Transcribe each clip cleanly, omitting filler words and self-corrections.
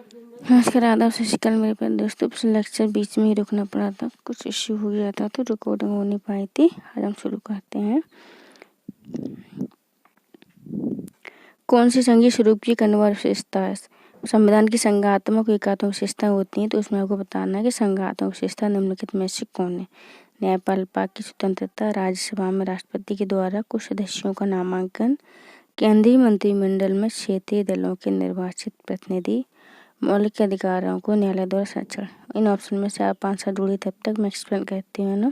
नमस्कार, आदाब, सत श्री अकाल मेरे प्यारे दोस्तों। पिछले लेक्चर बीच में ही रुकना पड़ा था, कुछ इश्यू हो गया था तो रिकॉर्डिंग हो नहीं पाई थी। आज हम शुरू करते हैं। कौन सी संघीय स्वरूप की कन्वर विशेषता है? संविधान की संघात्मक और एकात्मक विशेषताएं होती हैं, तो उसमें आपको बताना है कि संघात्मक विशेषता निम्नलिखित में से कौन है। न्यायपालिका की स्वतंत्रता, राज्यसभा में राष्ट्रपति के द्वारा कुछ सदस्यों का नामांकन, केंद्रीय मंत्रिमंडल में क्षेत्रीय दलों के निर्वाचित प्रतिनिधि, मौलिक अधिकारों को न्यायालय द्वारा संरक्षण। इन ऑप्शन में से आप 5 जोड़ी तब तक मैं एक्सप्लेन करती हूँ ना।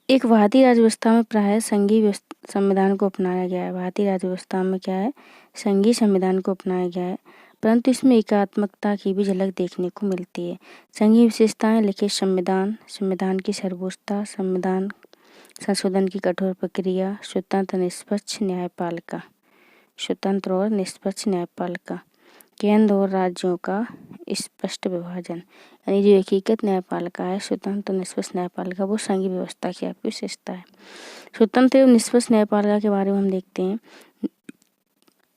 एक भारतीय राज्य व्यवस्था में प्राय संघीय संविधान को अपनाया गया है। भारतीय राज्य व्यवस्था में क्या है, संघीय संविधान को अपनाया गया है, परंतु इसमें एकात्मकता की भी झलक देखने को मिलती है। संघीय विशेषताएं: लिखित संविधान, संविधान की सर्वोच्चता, संविधान संशोधन की कठोर प्रक्रिया, स्वतंत्र निष्पक्ष न्यायपालिका, स्वतंत्र और निष्पक्ष न्यायपालिका, केंद्र और राज्यों का स्पष्ट विभाजन। यानी जो एकीकृत न्यायपालिका है, स्वतंत्र निष्पक्ष न्यायपालिका, वो संघीय व्यवस्था की आपकी विशेषता है। स्वतंत्र एवं निष्पक्ष न्यायपालिका के बारे में हम देखते हैं।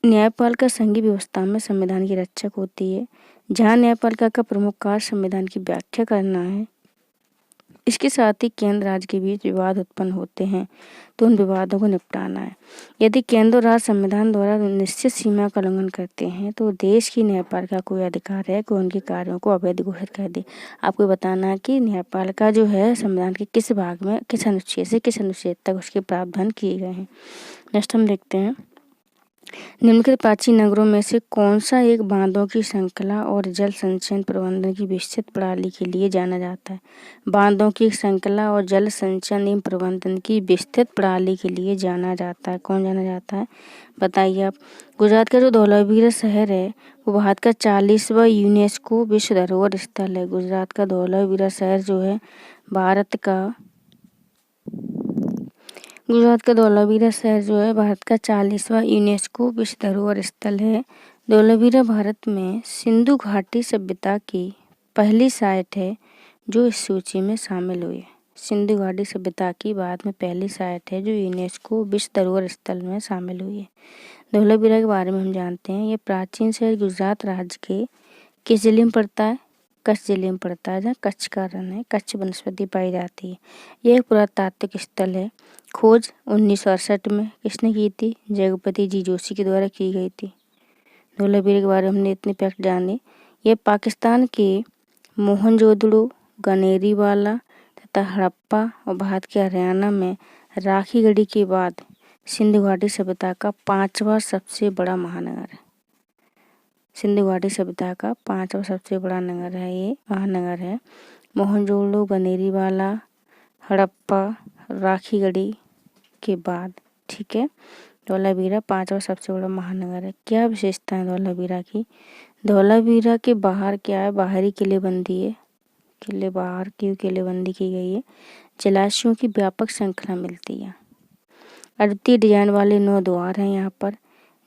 न्यायपालिका संघीय व्यवस्था में संविधान की रक्षक होती है। जहाँ न्यायपालिका का प्रमुख कार्य संविधान की व्याख्या करना है, इसके साथ ही केंद्र राज्य के बीच विवाद उत्पन्न होते हैं तो उन विवादों को निपटाना है। यदि केंद्र और राज्य संविधान द्वारा निश्चित सीमा का उल्लंघन करते हैं तो देश की न्यायपालिका को अधिकार है कि उनके कार्यों को अवैध घोषित कर दे। आपको बताना है कि न्यायपालिका जो है संविधान के किस भाग में, किस अनुच्छेद से किस अनुच्छेद तक उसके प्रावधान किए गए हैं। नेक्स्ट हम देखते हैं, निम्नलिखित प्राचीन नगरों में से कौन सा एक बांधों की श्रृंखला और जल संचयन प्रबंधन की विस्तृत प्रणाली के लिए जाना जाता है? बांधों की श्रृंखला और जल संचयन एवं प्रबंधन की विस्तृत प्रणाली के लिए जाना जाता है। कौन जाना जाता है, बताइए आप। गुजरात का जो धौलावीरा शहर है वो भारत का 40वां यूनेस्को विश्व धरोहर स्थल है। गुजरात का धौलावीरा शहर जो है भारत का धौलावीरा शहर जो है भारत का 40वां यूनेस्को विश्व धरोहर स्थल है। धौलावीरा भारत में सिंधु घाटी सभ्यता की पहली साइट है जो इस सूची में शामिल हुई है। सिंधु घाटी सभ्यता की भारत में पहली साइट है जो यूनेस्को विश्व धरोहर स्थल में शामिल हुई है। धौलावीरा के बारे में हम जानते हैं, ये प्राचीन शहर गुजरात राज्य के किस जिले में पड़ता है? कच्छ जिले में पड़ता है, जहाँ कच्छ का रण है, कच्छ वनस्पति पाई जाती है। यह एक पुरातात्विक स्थल है। खोज 1968 में किसने की थी? जगपति जी जोशी के द्वारा की गई थी। धौलावीरा के बारे में हमने इतने फैक्ट जाने। यह पाकिस्तान के मोहनजोदड़ो, गनेरीवाला तथा हड़प्पा और भारत के हरियाणा में राखीगढ़ी के बाद सिंधु घाटी सभ्यता का 5वां सबसे बड़ा महानगर है। सिंधु घाटी सभ्यता का 5वां सबसे बड़ा नगर है, ये महानगर है। मोहनजोदड़ो, गनेरीवाला, हड़प्पा, राखीगढ़ी के बाद, ठीक है। धौलावीरा 5वां सबसे बड़ा महानगर है। क्या विशेषता है धौलावीरा की? धौलावीरा के बाहर क्या है, बाहरी किलेबंदी है, किले बाहर की किलेबंदी की गई है। जलाशयों की व्यापक श्रृंखला मिलती है। अद्वितीय डिजाइन वाले 9 द्वार हैं यहाँ पर।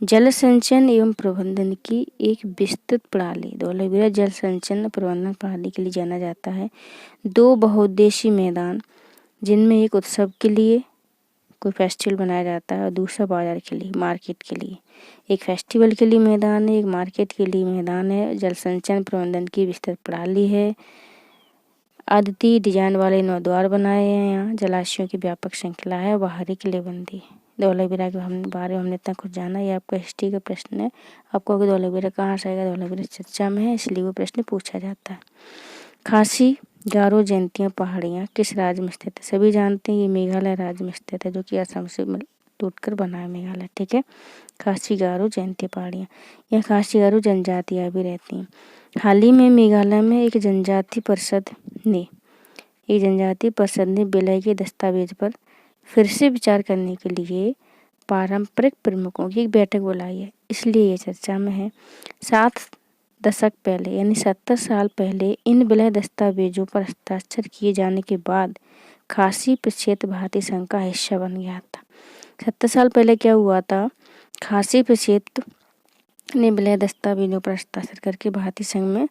जल संचयन एवं प्रबंधन की एक विस्तृत प्रणाली। धौलावीरा जल संचयन प्रबंधन प्रणाली के लिए जाना जाता है। 2 बहुउद्देशीय मैदान, जिनमें एक उत्सव के लिए कोई फेस्टिवल बनाया जाता है और दूसरा बाजार के लिए, मार्केट के लिए। एक फेस्टिवल के लिए मैदान है, एक मार्केट के लिए मैदान है। जल संचयन प्रबंधन की विस्तृत प्रणाली है। अद्वितीय डिजाइन वाले 9 द्वार बनाए हैं यहाँ। जलाशयों की व्यापक श्रृंखला है, बाहरी किलेबंदी। धौलावीरा के बारे में हमने इतना कुछ जाना। ये आपका हिस्ट्री का प्रश्न है। आपको अगर धौलावीरा कहाँ से आएगा, धौलावीरा चर्चा में है, इसलिए वो प्रश्न पूछा जाता है। खासी गारो जयंतिया पहाड़ियाँ किस राज्य में स्थित है? सभी जानते हैं ये मेघालय राज्य में स्थित है, जो कि असम से टूटकर बना है मेघालय, ठीक है। खासी गारो जयंतिया पहाड़ियाँ, यहाँ खासी गारो जनजातियाँ भी रहती हैं। हाल ही में मेघालय में एक जनजाति परिषद ने विलय के दस्तावेज पर फिर से विचार करने के लिए पारंपरिक प्रमुखों की एक बैठक बुलाई है, इसलिए ये चर्चा में है। 7 दशक पहले यानी 70 साल पहले इन विलय दस्तावेजों पर हस्ताक्षर किए जाने के बाद खासी प्रक्षेत्र भारतीय संघ का हिस्सा बन गया था। 70 साल पहले क्या हुआ था, खासी प्रक्षेत्र ने विलय दस्तावेजों पर हस्ताक्षर करके भारतीय संघ में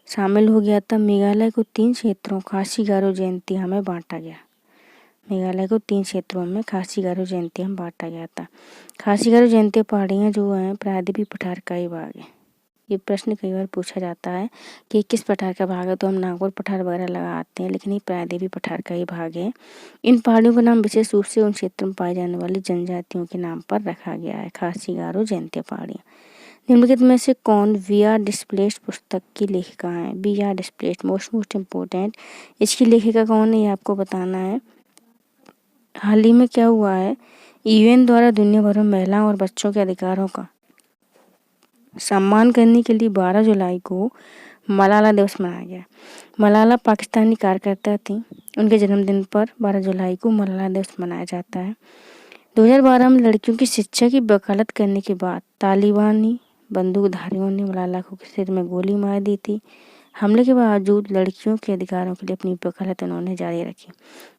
शामिल हो गया था। मेघालय को 3 क्षेत्रों खासी गारो जयंतिया में बांटा गया। मेघालय को 3 क्षेत्रों में खासी गारो जयंतिया में बांटा गया था। खासी गारो जयंतिया पहाड़ियाँ जो हैं प्रायद्वीपीय पठार का ही भाग है। ये प्रश्न कई बार पूछा जाता है कि किस पठार का भाग है, तो हम नागौर पठार वगैरह लगाते हैं, लेकिन ये प्रायद्वीपीय पठार का ही भाग है। इन पहाड़ियों का नाम विशेष रूप से उन क्षेत्रों में पाई जाने वाली जनजातियों के नाम पर रखा गया है। खासी, गारो, जयंतिया पहाड़ियाँ। निम्नलिखित में से कौन वी आर डिस्प्लेस्ड पुस्तक की लेखिका है? We are displaced most important. इसकी लेखिका कौन है, ये आपको बताना है। हाल ही में क्या हुआ है, यूएन द्वारा दुनिया भर में महिलाओं और बच्चों के अधिकारों का सम्मान करने के लिए 12 जुलाई को मलाला दिवस मनाया गया। मलाला पाकिस्तानी कार्यकर्ता थी। उनके जन्मदिन पर 12 जुलाई को मलाला दिवस मनाया जाता है। 2012 में लड़कियों की शिक्षा की वकालत करने के बाद तालिबानी बंदूकधारियों ने मलाला को सिर में गोली मार दी थी। हमले के बावजूद लड़कियों के अधिकारों के लिए अपनी वकालत उन्होंने जारी रखी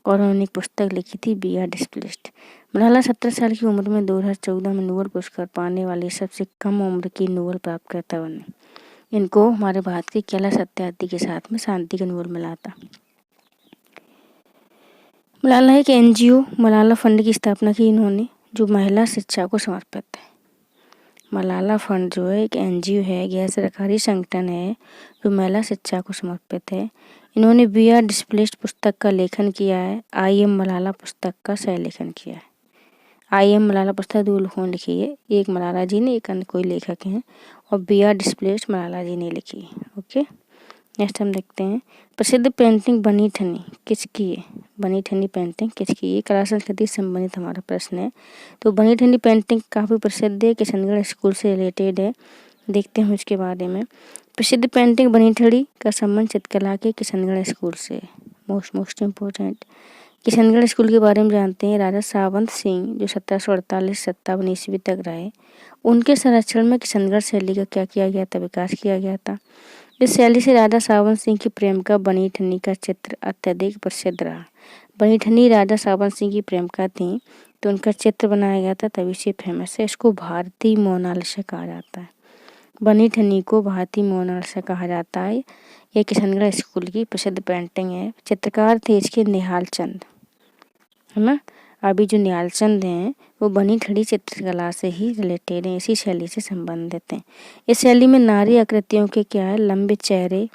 और उन्होंने एक पुस्तक लिखी थी, वी आर डिस्प्लेस्ड। मलाला 17 साल की उम्र में 2014 में नोबेल पुरस्कार पाने वाली सबसे कम उम्र की नोबेल प्राप्तकर्ता बने। इनको हमारे भारत के कैलाश सत्यार्थी के साथ में शांति का नोबेल मिला था। मलाला एक एनजीओ मलाला फंड की स्थापना की इन्होंने, जो महिला शिक्षा को समर्पित है। मलाला फंड जो है एक एनजीओ है, गैर सरकारी संगठन है जो महिला शिक्षा को समर्पित है। इन्होंने वी आर डिस्प्लेस्ड पुस्तक का लेखन किया है। आई एम मलाला पुस्तक का सह लेखन किया है। आई एम मलाला पुस्तक 2 लोगों ने लिखी है, एक मलाला जी ने, एक अन्य कोई लेखक हैं, और वी आर डिस्प्लेस्ड मलाला जी ने लिखी है। ओके, नेक्स्ट हम देखते हैं प्रसिद्ध पेंटिंग बनी ठनी किसकी है? बनी ठनी पेंटिंग किसकी? ये कला संस्कृति से संबंधित हमारा प्रश्न है। तो बनी ठनी पेंटिंग काफ़ी प्रसिद्ध है, किशनगढ़ स्कूल से रिलेटेड है। देखते हैं इसके बारे में। प्रसिद्ध पेंटिंग बनी ठनी का संबंध चित्रकला के किशनगढ़ स्कूल से है। Most important. किशनगढ़ स्कूल के बारे में जानते हैं। राजा सावंत सिंह जो 1748-57 ईस्वी तक रहे, उनके संरक्षण में किशनगढ़ शैली का क्या किया गया था? विकास किया गया था। इस शैली से राजा सावंत सिंह की प्रेम का बनी ठनी का चित्र अत्यधिक प्रसिद्ध रहा। बनी ठनी राजा सावंत सिंह की प्रेमिका थी, तो उनका चित्र बनाया गया था, तभी से फेमस है। इसको भारतीय मोनालिसा कहा जाता है। बनी ठनी को भारतीय मोनालिसा कहा जाता है। यह किशनगढ़ स्कूल की प्रसिद्ध पेंटिंग है। चित्रकार थे इसके निहाल चंद, है ना। अभी जो निहाल चंद हैं वो बनी ठनी चित्रकला से ही रिलेटेड हैं, इसी शैली से संबंधित हैं। इस शैली में नारी आकृतियों के क्या है? लंबे चेहरे,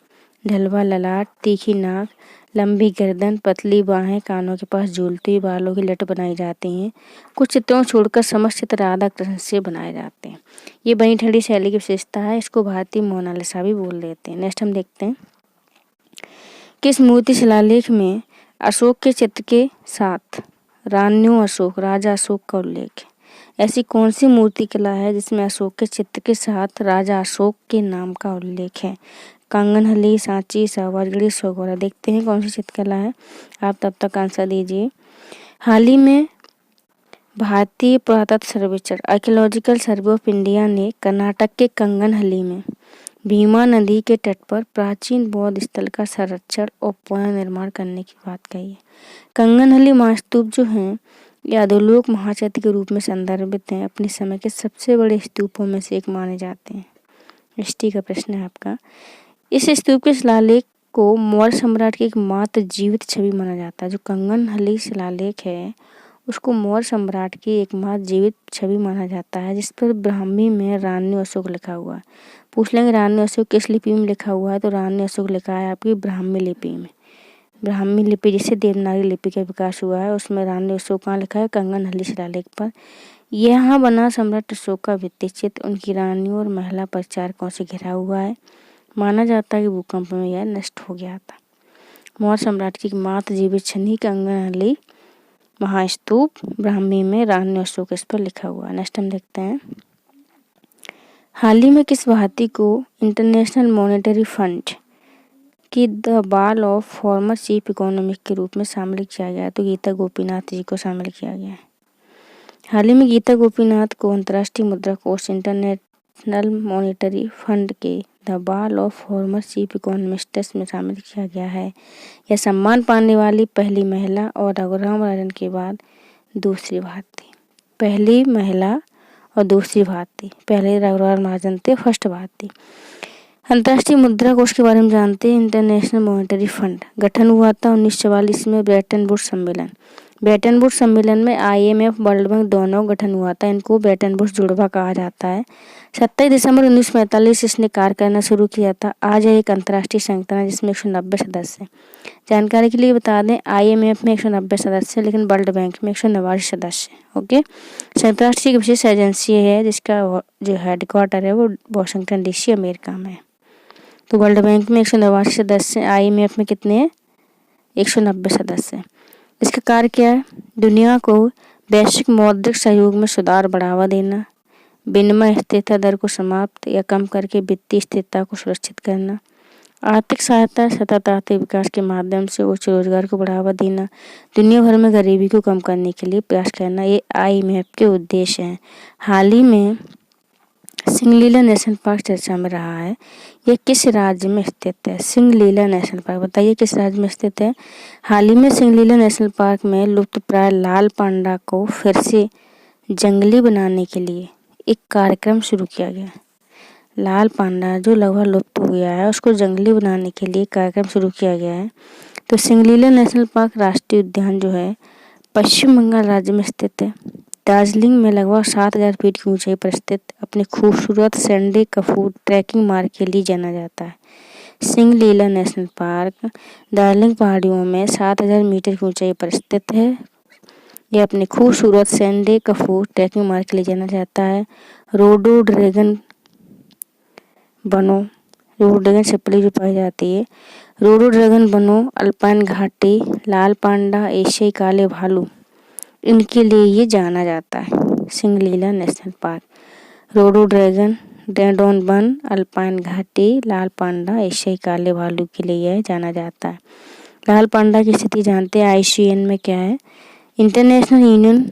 ढलवा ललाट, तीखी नाक, लंबी गर्दन, पतली बाहें, कानों के पास झूलती हुई बालों की लट बनाई जाती हैं। कुछ चित्रों छोड़कर समस्त चित्र राधा कृष्ण से बनाए जाते हैं। ये बनी ठनी शैली की विशेषता है। इसको भारतीय मोनालिसा भी बोल देते हैं। नेक्स्ट हम देखते हैं किस मूर्ति शिलालेख में अशोक के चित्र के साथ रान्यू अशोक, राजा अशोक का उल्लेख है? ऐसी कौन सी मूर्ति कला है जिसमें अशोक के चित्र के साथ राजा अशोक के नाम का उल्लेख है? कंगनहली, सांची, सावरगढ़ी, सोगोरा। देखते हैं कौन सी चित्रकला है। आप तब तक आंसर दीजिए। हाल ही में भारतीय पुरातत्व सर्वेक्षण आर्कियोलॉजिकल सर्वे ऑफ इंडिया ने कर्नाटक के कंगनहली में भीमा नदी के तट पर प्राचीन बौद्ध स्थल का संरक्षण और पुनर्निर्माण करने की बात कही है। कंगनहली महास्तूप जो हैं ये अधोलोक महाचैत्य के रूप में संदर्भित हैं। अपने समय के सबसे बड़े स्तूपों में से एक माने जाते हैं। हिस्ट्री का प्रश्न है आपका। इस स्तूप के शिलालेख को मौर्य सम्राट की एक मात्र जीवित छवि माना जाता है। जो कंगनहली शिलालेख है उसको मौर्य सम्राट की एकमात्र जीवित छवि माना जाता है, जिस पर ब्राह्मी में रान्यू अशोक लिखा हुआ है। पूछ लेंगे रान्यू अशोक किस लिपि में लिखा हुआ है, तो रान्यू अशोक लिखा है आपकी ब्राह्मी लिपि में। ब्राह्मी लिपि जिससे देवनागरी लिपि का विकास हुआ है, उसमें रान्यू अशोक कहाँ लिखा है? कंगनहली शिलालेख पर। यहाँ बना सम्राट अशोक का भित्ति चित्र उनकी रानियों और महिला परिचारकों से घिरा हुआ है। माना जाता है कि भूकंप में यह नष्ट हो गया था। मौर्य सम्राट की मात्र जीवित छवि कंगनहली महास्तूप ब्राह्मी में रान्यू अशोक इस पर लिखा हुआ है। नेक्स्ट हम देखते हैं हाल ही में किस भारतीय को इंटरनेशनल मॉनेटरी फंड की द बाल ऑफ फॉर्मर चीफ इकोनॉमिक के रूप में शामिल किया गया? तो गीता गोपीनाथ जी को शामिल किया गया है। हाल ही में गीता गोपीनाथ को अंतर्राष्ट्रीय मुद्रा कोष इंटरनेशनल मॉनेटरी फंड के द बाल ऑफ फॉर्मर चीफ इकोनॉमिस्ट्स में शामिल किया गया है। यह सम्मान पाने वाली पहली महिला और रघुराम राजन के बाद दूसरी भारतीय। पहली महिला और दूसरी भारतीय। पहले रघुराम राजन थे, फर्स्ट भारतीय। अंतर्राष्ट्रीय मुद्रा कोष के बारे में जानते हैं। इंटरनेशनल मॉनेटरी फंड गठन हुआ था 1944 में ब्रेटन वुड्स सम्मेलन। ब्रेटन वुड्स सम्मेलन में IMF, वर्ल्ड बैंक दोनों गठन हुआ था। इनको ब्रेटन वुड्स जुड़वा कहा जाता है। 27 दिसंबर 1945 इसने कार्य करना शुरू किया था। आज यह एक अंतर्राष्ट्रीय संगठन है जिसमें 190 सदस्य हैं। जानकारी के लिए बता दें, IMF में 190 सदस्य, लेकिन वर्ल्ड बैंक में 189 सदस्य हैं। ओके। संयुक्त राष्ट्र की विशेष एजेंसी है जिसका जो हेडक्वार्टर है वो वॉशिंगटन DC अमेरिका में है। तो वर्ल्ड बैंक में 189 सदस्य हैं, IMF में कितने हैं? 190 सदस्य हैं। इसका कार्य क्या है? दुनिया को वैश्विक मौद्रिक सहयोग में सुधार बढ़ावा देना, विनिमय स्थिरता दर को समाप्त या कम करके वित्तीय स्थिरता को सुरक्षित करना, आर्थिक सहायता, सतत आर्थिक विकास के माध्यम से उच्च रोजगार को बढ़ावा देना, दुनिया भर में गरीबी को कम करने के लिए प्रयास करना, ये IMF के उद्देश्य हैं। हाल ही में सिंगलीला नेशनल पार्क चर्चा में रहा है। ये किस राज्य में स्थित है? सिंगलीला नेशनल पार्क, बताइए किस राज्य में स्थित है? हाल ही में सिंगलीला नेशनल पार्क में लुप्तप्राय लाल पांडा को फिर से जंगली बनाने के लिए एक कार्यक्रम शुरू किया गया। लाल पांडा जो लगभग लुप्त हो गया है उसको जंगली बनाने के लिए कार्यक्रम शुरू किया गया है। तो सिंगलीला नेशनल पार्क राष्ट्रीय उद्यान जो है पश्चिम बंगाल राज्य में स्थित है। दार्जिलिंग में लगभग 7000 फीट की ऊंचाई पर स्थित अपने खूबसूरत सैंडे कपूर ट्रैकिंग मार्ग के लिए जाना जाता है। सिंगलीला नेशनल पार्क दार्जिलिंग पहाड़ियों में 7000 मीटर की ऊंचाई पर स्थित है। यह अपने खूबसूरत सैंडे कपूर ट्रैकिंग मार्ग के लिए जाना जाता है। रोडोड्रैगन छिपकली जो पाई जाती है, रोडोड्रैगन बनों, अल्पाइन घाटी, लाल पांडा, एशियाई काले भालू, इनके लिए ये जाना जाता है सिंगलीला नेशनल पार्क। रोडोड्रैगन, डेंडोन वन, अल्पाइन घाटी, लाल पांडा, एशियाई काले भालू के लिए यह जाना जाता है। लाल पांडा की स्थिति जानते हैं IUCN में क्या है? इंटरनेशनल यूनियन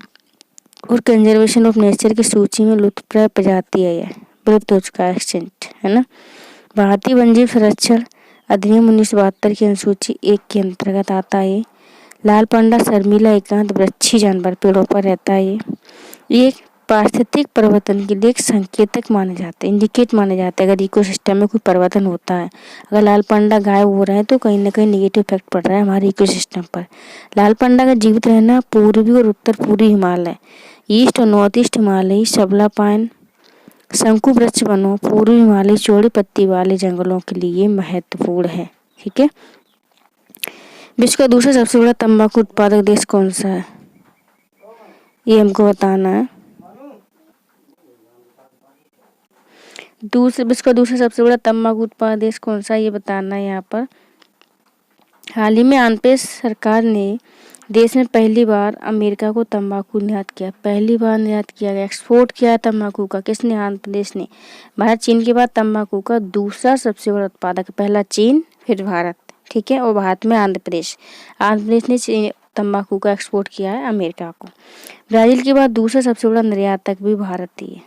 और कंजर्वेशन ऑफ नेचर की सूची में लुप्तप्राय प्रजाति है। यह विलुप्त हो चुका है, एक्सटिंक्ट है ना। भारतीय वन्यजीव संरक्षण अधिनियम 1972 की अनुसूची 1 के अंतर्गत आता है। लाल पांडा शर्मीला एकांत वृक्षी जानवर, पेड़ों पर रहता है। ये एक पारिस्थितिक परिवर्तन के लिए एक संकेतक माने जाते हैं, इंडिकेट माने जाते हैं अगर इकोसिस्टम में कोई परिवर्तन होता है। अगर लाल पांडा गायब हो रहा है तो कहीं ना कहीं निगेटिव इफेक्ट पड़ रहा है हमारे इकोसिस्टम पर। लाल पांडा का जीवित रहना पूर्वी और उत्तर पूर्वी हिमालय, ईस्ट और नॉर्थ ईस्ट हिमालयी सबला पाइन, शंकु वृक्ष वनों, पूर्वी हिमालयी चौड़ी पत्ती वाले जंगलों के लिए महत्वपूर्ण है। ठीक है। विश्व का दूसरा सबसे बड़ा तंबाकू उत्पादक देश कौन सा है? ये हमको बताना है। विश्व का दूसरा सबसे बड़ा तंबाकू उत्पादक देश कौन सा है ये बताना है यहाँ पर। हाल ही में आंध्र प्रदेश सरकार ने देश में पहली बार अमेरिका को तंबाकू निर्यात किया। पहली बार निर्यात किया गया, एक्सपोर्ट किया तंबाकू का। किसने? आंध्र प्रदेश ने। भारत चीन के बाद तंबाकू का दूसरा सबसे बड़ा उत्पादक, पहला चीन फिर भारत। ठीक है। और भारत में आंध्र प्रदेश ने तंबाकू का एक्सपोर्ट किया है अमेरिका को। ब्राजील के बाद दूसरा सबसे बड़ा निर्यातक भी भारत ही है।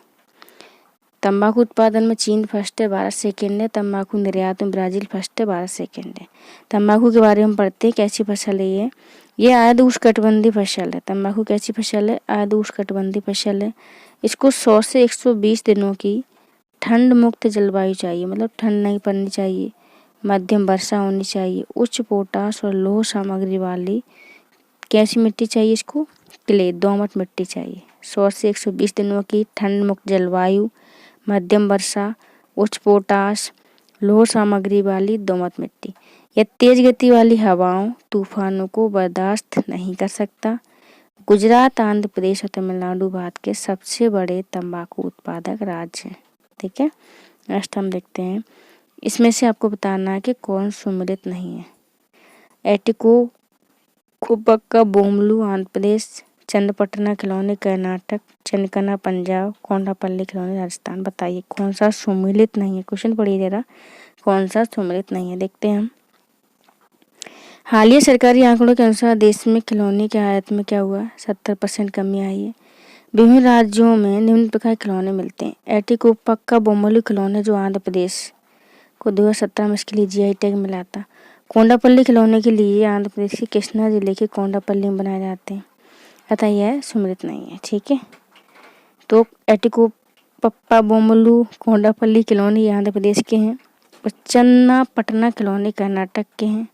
तंबाकू उत्पादन में चीन फर्स्ट है, भारत सेकेंड है। तंबाकू निर्यात में ब्राजील फर्स्ट है, भारत सेकेंड है। तंबाकू के बारे में पढ़ते हैं, कैसी फसल है ये आयत उष्णकटिबंधीय फसल है। तंबाकू कैसी फसल है? आयत उष्णकटिबंधीय फसल है। इसको 100 से 120 दिनों की ठंड मुक्त जलवायु चाहिए, मतलब ठंड नहीं पड़नी चाहिए, मध्यम वर्षा होनी चाहिए, उच्च पोटाश और लौह सामग्री वाली कैसी मिट्टी चाहिए इसको? क्ले, दोमट मिट्टी चाहिए। 100 से 120 दिनों की ठंड मुक्त जलवायु, मध्यम वर्षा, उच्च पोटाश, लौह सामग्री वाली दोमट मिट्टी। यह तेज गति वाली हवाओं, तूफानों को बर्दाश्त नहीं कर सकता। गुजरात, आंध्र प्रदेश और तमिलनाडु भारत के सबसे बड़े तंबाकू उत्पादक राज्य हैं। ठीक है। नेक्स्ट हम देखते हैं, इसमें से आपको बताना है कि कौन सम्मिलित नहीं है। एटिको कुपक्का बोमलू आंध्र प्रदेश, चंदपटना खिलौने कर्नाटक, चनकना पंजाब, कोंडापल्ली खिलौने राजस्थान। बताइए कौन सा सम्मिलित नहीं है? क्वेश्चन पढ़िए जरा, कौन सा सम्मिलित नहीं है। देखते हैं हम। हालिया सरकारी आंकड़ों के अनुसार देश में खिलौने के आयात में क्या हुआ? 70% कमी आई है। विभिन्न राज्यों में निम्न प्रकार के खिलौने मिलते हैं। एटिकोपक्का बोमलू खिलौने जो आंध्र प्रदेश को 2017 में इसके लिए GI टैग मिला था। कोंडापल्ली खिलौने के लिए आंध्र प्रदेश के कृष्णा जिले के कोंडापल्ली में बनाए जाते हैं। अतः यह सम्मिलित नहीं है। ठीक है। तो एटिकोपप्पा बोमलू कोंडापल्ली खिलौने ये आंध्र प्रदेश के हैं। और चन्नापटना खिलौने कर्नाटक के हैं।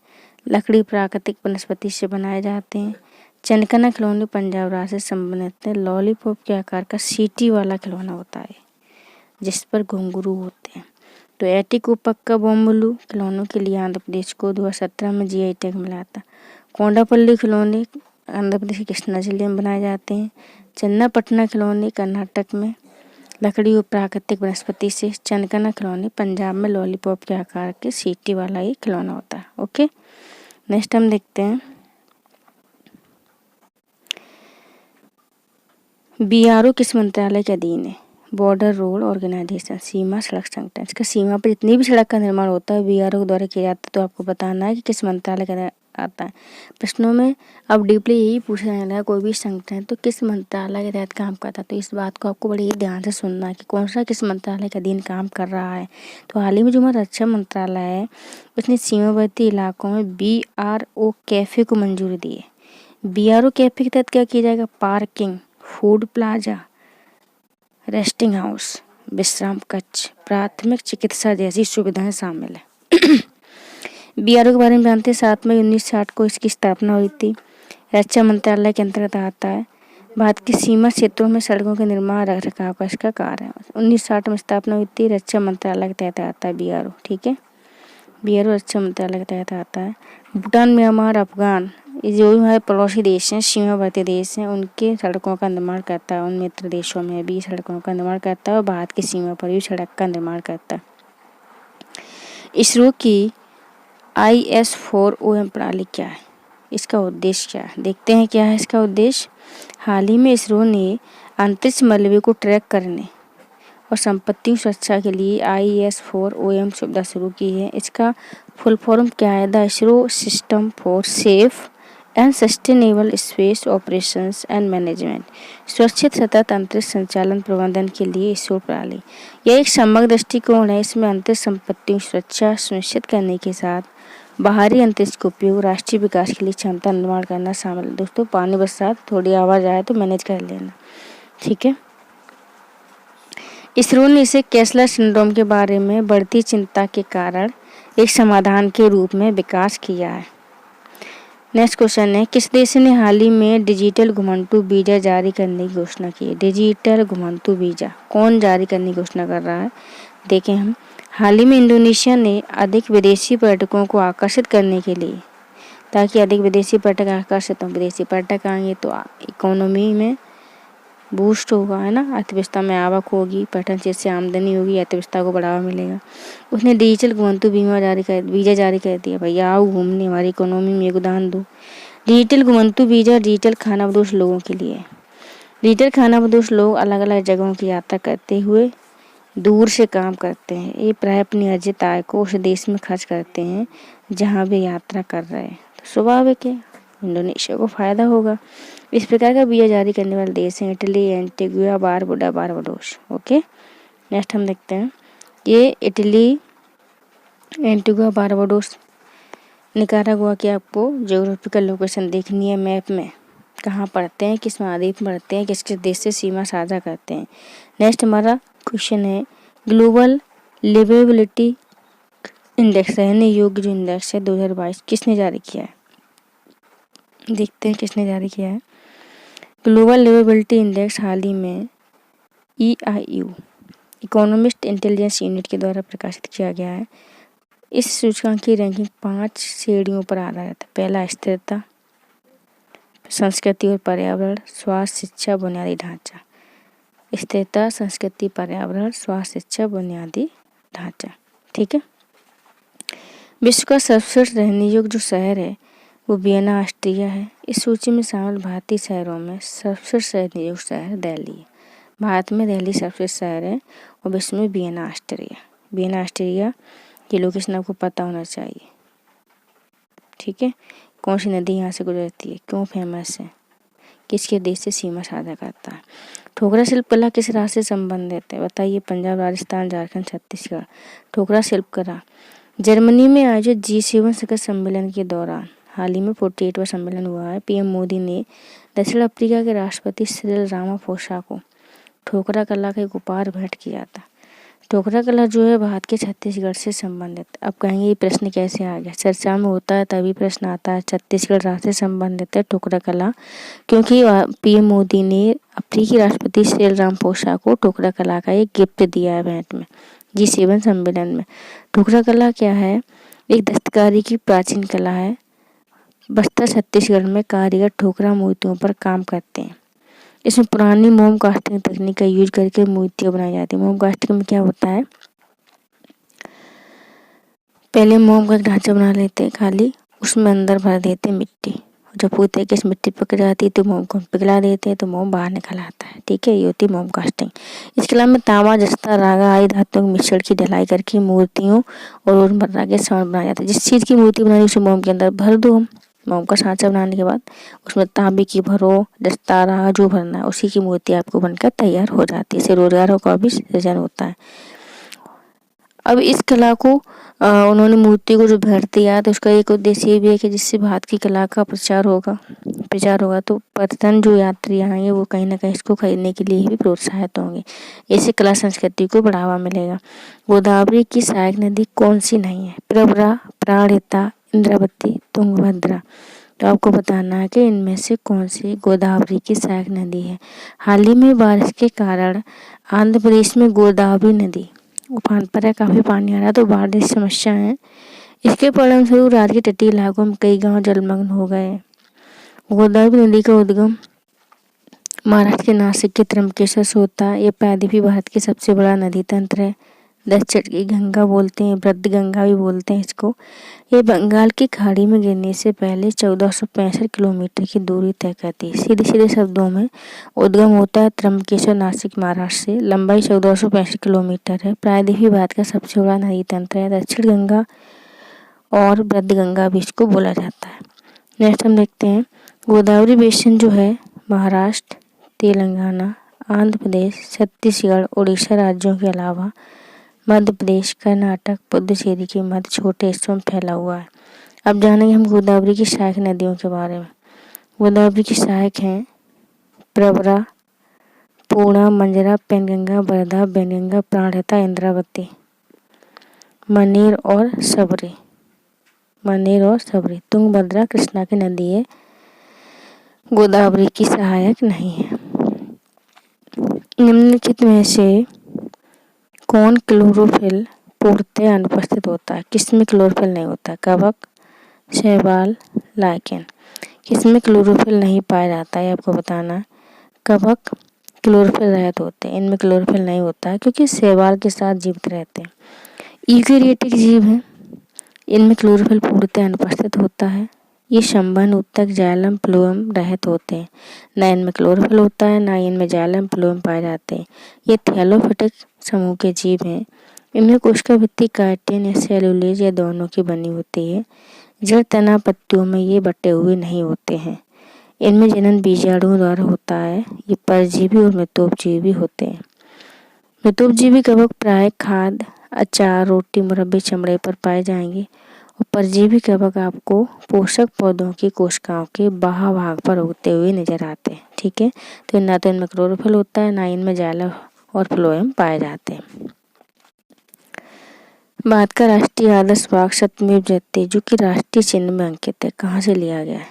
लकड़ी प्राकृतिक वनस्पति से बनाए जाते हैं। चनकना खिलौने पंजाब राज्य से संबंधित है। लॉलीपॉप के आकार का सीटी वाला खिलौना होता है जिस पर घुंघरू होते हैं। तो एटिकोपक्का बोम्बलू खिलौनों के लिए आंध्र प्रदेश को 2017 में जीआई टैग मिला था। कोंडापल्ली खिलौने आंध्र प्रदेश के कृष्णा जिले में बनाए जाते हैं। चन्नापटना खिलौने कर्नाटक में लकड़ी और प्राकृतिक वनस्पति से। चनकना खिलौने पंजाब में लॉलीपॉप के आकार के सीटी वाला ही खिलौना होता है। ओके, नेक्स्ट हम देखते हैं बीआरओ किस मंत्रालय के अधीन है? बॉर्डर रोड ऑर्गेनाइजेशन, सीमा सड़क संगठन। इसका सीमा पर जितनी भी सड़क का निर्माण होता है बीआरओ के द्वारा किया जाता है। तो आपको बताना है कि किस मंत्रालय का आता है। प्रश्नों में अब डीपली यही पूछा जाने लगा कोई भी संगठन है तो किस मंत्रालय के तहत काम करता है। तो इस बात को आपको बड़ी ही ध्यान से सुनना है कि कौन सा किस मंत्रालय के अधीन काम कर रहा है। तो हाल ही में जो हमारा रक्षा मंत्रालय है उसने सीमावर्ती इलाकों में बीआरओ कैफे को मंजूरी दी है। बीआरओ कैफे के तहत क्या किया जाएगा? Parking, food plaza, resting house, विश्राम कक्ष, प्राथमिक चिकित्सा जैसी सुविधाएं शामिल है। बीआरओ के बारे में जानते हैं। 7 मई 1960 को इसकी स्थापना हुई थी। रक्षा मंत्रालय के अंतर्गत आता है। भारत की सीमा क्षेत्रों में सड़कों के निर्माण रख रखाव का इसका कार्य है। 1960 में स्थापना हुई थी। रक्षा मंत्रालय के तहत आता है बीआरओ। ठीक है, बीआरओ रक्षा मंत्रालय के तहत आता है। भूटान, म्यांमार, अफगान ये जो हमारे पड़ोसी देश हैं, सीमावर्ती देश हैं, उनके सड़कों का निर्माण करता है। उन मित्र देशों में भी सड़कों का निर्माण करता है और भारत की सीमा पर भी सड़क का निर्माण करता है। इसरो की IS-4OM प्रणाली क्या है? इसका उद्देश्य क्या है? देखते हैं क्या है इसका उद्देश्य। हाल ही में इसरो ने अंतरिक्ष मलबे को ट्रैक करने और संपत्ति सुरक्षा के लिए IS-4OM सुविधा शुरू की है। इसका फुल फॉर्म क्या है? The ISRO system for safe and sustainable space operations and management, सुरक्षित सतत अंतरिक्ष संचालन प्रबंधन के लिए इसरो प्रणाली। यह एक समग्र दृष्टिकोण है। इसमें अंतरिक्ष संपत्तियों की सुरक्षा सुनिश्चित करने के साथ बाहरी अंतरिक्ष का उपयोग राष्ट्रीय विकास के लिए क्षमता निर्माण करना शामिल है। दोस्तों पानी बरसात, थोड़ी आवाज़ आए तो मैनेज कर लेना। ठीक है, इसरो ने इसे कैसलर सिंड्रोम के बारे में बढ़ती चिंता के कारण एक समाधान के रूप में विकास किया है। नेक्स्ट क्वेश्चन है, किस देश ने हाल ही में डिजिटल घुमंतू वीजा जारी करने की घोषणा की है? डिजिटल घुमंतू वीजा कौन जारी करने की घोषणा कर रहा है? देखें हम, हाल ही में इंडोनेशिया ने अधिक विदेशी पर्यटकों को आकर्षित करने के लिए, ताकि अधिक विदेशी पर्यटक आकर्षित हों। विदेशी पर्यटक आएंगे तो इकोनॉमी में बूस्ट होगा, है ना, अर्थव्यवस्था में आवक होगी, पर्यटन क्षेत्र से आमदनी होगी, अर्थव्यवस्था को बढ़ावा मिलेगा। उसने डिजिटल घुमंतू वीजा जारी कर दिया। भैया आओ घूमने, हमारी इकोनॉमी में योगदान दो। डिजिटल घुमंतू वीजा डिजिटल खानाबदोश लोगों के लिए है। डिजिटल खानाबदोश लोग अलग अलग जगहों की यात्रा करते हुए दूर से काम करते हैं। ये प्राय अपनी अर्जित आय को उस देश में खर्च करते हैं जहाँ वे यात्रा कर रहे हैं। तो स्वाभाविक है इंडोनेशिया को फ़ायदा होगा। इस प्रकार का वीज़ा जारी करने वाले देश हैं Italy, Antigua, Barbuda, Barbados. Okay, next हम देखते हैं, ये इटली, एंटीगुआ, बारबाडोस, निकारागुआ की आपको ज्योग्राफिकल लोकेशन देखनी है मैप में, कहाँ पड़ते हैं, किस महाद्वीप में पड़ते हैं, किस किस देश से सीमा साझा करते हैं। नेक्स्ट हमारा क्वेश्चन है, ग्लोबल लिवेबिलिटी इंडेक्स, रहने योग्य जो इंडेक्स है 2022 किसने जारी किया है? देखते हैं किसने जारी किया है। ग्लोबल लिवेबिलिटी इंडेक्स हाल ही में EIU इकोनॉमिस्ट इंटेलिजेंस यूनिट के द्वारा प्रकाशित किया गया है। इस सूचकांक की रैंकिंग 5 श्रेणियों पर आधारित है। पहला स्थिरता, संस्कृति और पर्यावरण, स्वास्थ्य, शिक्षा, बुनियादी ढांचा। स्थिरता, संस्कृति, पर्यावरण, स्वास्थ्य, शिक्षा, बुनियादी ढांचा। ठीक है, विश्व का सर्वश्रेष्ठ रहने योग्य जो शहर है वो वियना ऑस्ट्रिया है। इस सूची में शामिल भारतीय शहरों में सर्वश्रेष्ठ रहने योग्य शहर दिल्ली है। भारत में दिल्ली सर्वश्रेष्ठ शहर है और विश्व में वियना ऑस्ट्रिया। वियना ऑस्ट्रिया की लोकेशन आपको पता होना चाहिए। ठीक है, कौन सी नदी यहाँ से गुजरती है, क्यों फेमस है, किसके देश से सीमा साझा करता है। ठोकरा शिल्प कला किस राज्य से संबंधित है? बताइए, पंजाब, राजस्थान, झारखंड, छत्तीसगढ़। ठोकरा शिल्प कला जर्मनी में आयोजित G7 शिखर सम्मेलन के दौरान हाल ही में 48वां सम्मेलन हुआ है। PM मोदी ने दक्षिण अफ्रीका के राष्ट्रपति सिरिल रामाफोसा को ठोकरा कला का एक उपहार भेंट किया था। टोकरा कला जो है भारत के छत्तीसगढ़ से संबंधित। अब कहेंगे ये प्रश्न कैसे आ गया, चर्चा में होता है तभी प्रश्न आता है। छत्तीसगढ़ राज्य से संबंधित है टोकरा कला, क्योंकि पीएम मोदी ने अफ्रीकी राष्ट्रपति सिरिल रामाफोसा को टोकरा कला का एक गिफ्ट दिया है भेंट में G7 सम्मेलन में। टोकरा कला क्या है? एक दस्तकारी की प्राचीन कला है। बस्तर छत्तीसगढ़ में कारीगर ठोकरा मूर्तियों पर काम करते हैं। इसमें पुरानी मोम कास्टिंग तकनीक का यूज करके मूर्तियाँ बनाई जाती है। मोम कास्टिंग में क्या होता है, पहले मोम का ढांचा बना लेते हैं खाली, उसमें अंदर भर देते हैं मिट्टी। जब पूरी तरीके से मिट्टी पक जाती है तो मोम को पिघला देते हैं तो मोम बाहर निकल आता है। ठीक है, ये होती है मोम कास्टिंग। इसके अलावा तांबा, जस्ता, रागा आदि धातुओं के मिश्रण की ढलाई करके मूर्तियों और रोजमर्रा के सामान बनाया जाता है। जिस चीज़ की मूर्ति बनाई उसे मोम के अंदर भर दो। हम मोम का सांचा बनाने के बाद उसमें तांबे की भरो, जस्ता, रागा जो भरना है उसी की मूर्ति आपको बनकर तैयार हो जाती है। इससे रोजगारों का भी सृजन होता है। अब इस कला को उन्होंने मूर्ति को जो भेंट दिया तो उसका एक उद्देश्य ये भी है कि जिससे भारत की कला का प्रचार होगा तो पर्यटन जो यात्री आएंगे वो कहीं ना कहीं इसको खरीदने के लिए भी प्रोत्साहित होंगे। इससे कला संस्कृति को बढ़ावा मिलेगा। गोदावरी की सहायक नदी कौन सी नहीं है? प्रवरा, प्राणहिता, इंद्रावती, तुंगभद्रा। तो आपको बताना है कि इनमें से कौन सी गोदावरी की सहायक नदी है। हाल ही में बारिश के कारण आंध्र प्रदेश में गोदावरी नदी उफान पर है, काफ़ी पानी आ रहा है तो बाढ़ जैसी समस्या है। इसके परिणामस्वरूप राज्य के तटीय इलाकों में कई गांव जलमग्न हो गए। गोदावरी नदी का उद्गम महाराष्ट्र के नासिक के त्र्यंबकेश्वर से होता है। यह प्रायद्वीपीय भारत की सबसे बड़ा नदी तंत्र है। दक्षिण की गंगा बोलते हैं, वृद्ध गंगा भी बोलते हैं इसको। ये बंगाल की खाड़ी में गिरने से पहले 1465 किलोमीटर की दूरी तय करती है। सीधे सीधे शब्दों में उद्गम होता है त्र्यंबकेश्वर, नासिक, महाराष्ट्र से। लंबाई 1465 किलोमीटर है। प्रायद्वीपीय भारत का सबसे बड़ा नदी तंत्र है। दक्षिण गंगा और वृद्ध गंगा भी इसको बोला जाता है। नेक्स्ट हम देखते हैं गोदावरी बेसिन जो है महाराष्ट्र, तेलंगाना, आंध्र प्रदेश, छत्तीसगढ़, उड़ीसा राज्यों के अलावा मध्य प्रदेश, कर्नाटक, पुडुचेरी के मध्य छोटे हिस्सों में फैला हुआ है। अब जानेंगे हम गोदावरी की सहायक नदियों के बारे में। गोदावरी की सहायक हैं प्रवरा, पूर्णा, मंजरा, पेनगंगा, वर्धा, बैनगंगा, प्राणहिता, इंद्रावती, मनेर और सबरी। तुंगभद्रा कृष्णा की नदी है, गोदावरी की सहायक नहीं है। निम्नलिखित में से कौन क्लोरोफिल पूर्णतः अनुपस्थित होता है? किसमें क्लोरोफिल नहीं होता? कवक, शैवाल, लाइकेन। किसमें क्लोरोफिल नहीं पाया जाता है आपको बताना है। कवक क्लोरोफिल रहित होते हैं, इनमें क्लोरोफिल नहीं होता है क्योंकि शैवाल के साथ जीवित रहते हैं। यूकेरियोटिक जीव हैं, इनमें क्लोरोफिल पूर्णतः अनुपस्थित होता है। ये संबंध उत्तक, जाइलम, फ्लोएम रहित होते हैं। न इनमें क्लोरोफिल होता है न इनमें जाइलम, फ्लोएम पाए जाते हैं। ये थैलोफिटिक समूह के जीव हैं। इनमें कोशिका भित्ति काइटिन या सेलुलोज या दोनों की बनी होती है। जड़, तना, पत्तियों में ये बटे हुए नहीं होते हैं। इनमें जनन बीजाणुओं द्वारा होता है। ये परजीवी और मृतोपजीवी भी होते हैं। मृतोपजीवी कवक प्राय खाद्य, अचार, रोटी, मुरब्बे, चमड़े पर पाए जाएंगे और परजीवी कवक आपको पोषक पौधों की कोशिकाओं के बाह्य भाग पर उगते हुए नजर आते हैं। ठीक है, तो ना तो इनमें क्लोरोफिल होता है ना इनमें जाइलम और फ्लोएम पाए जाते हैं। भारत का राष्ट्रीय आदर्श बाग सत्यमेव जयते जो कि राष्ट्रीय चिन्ह में अंकित है, कहाँ से लिया गया है?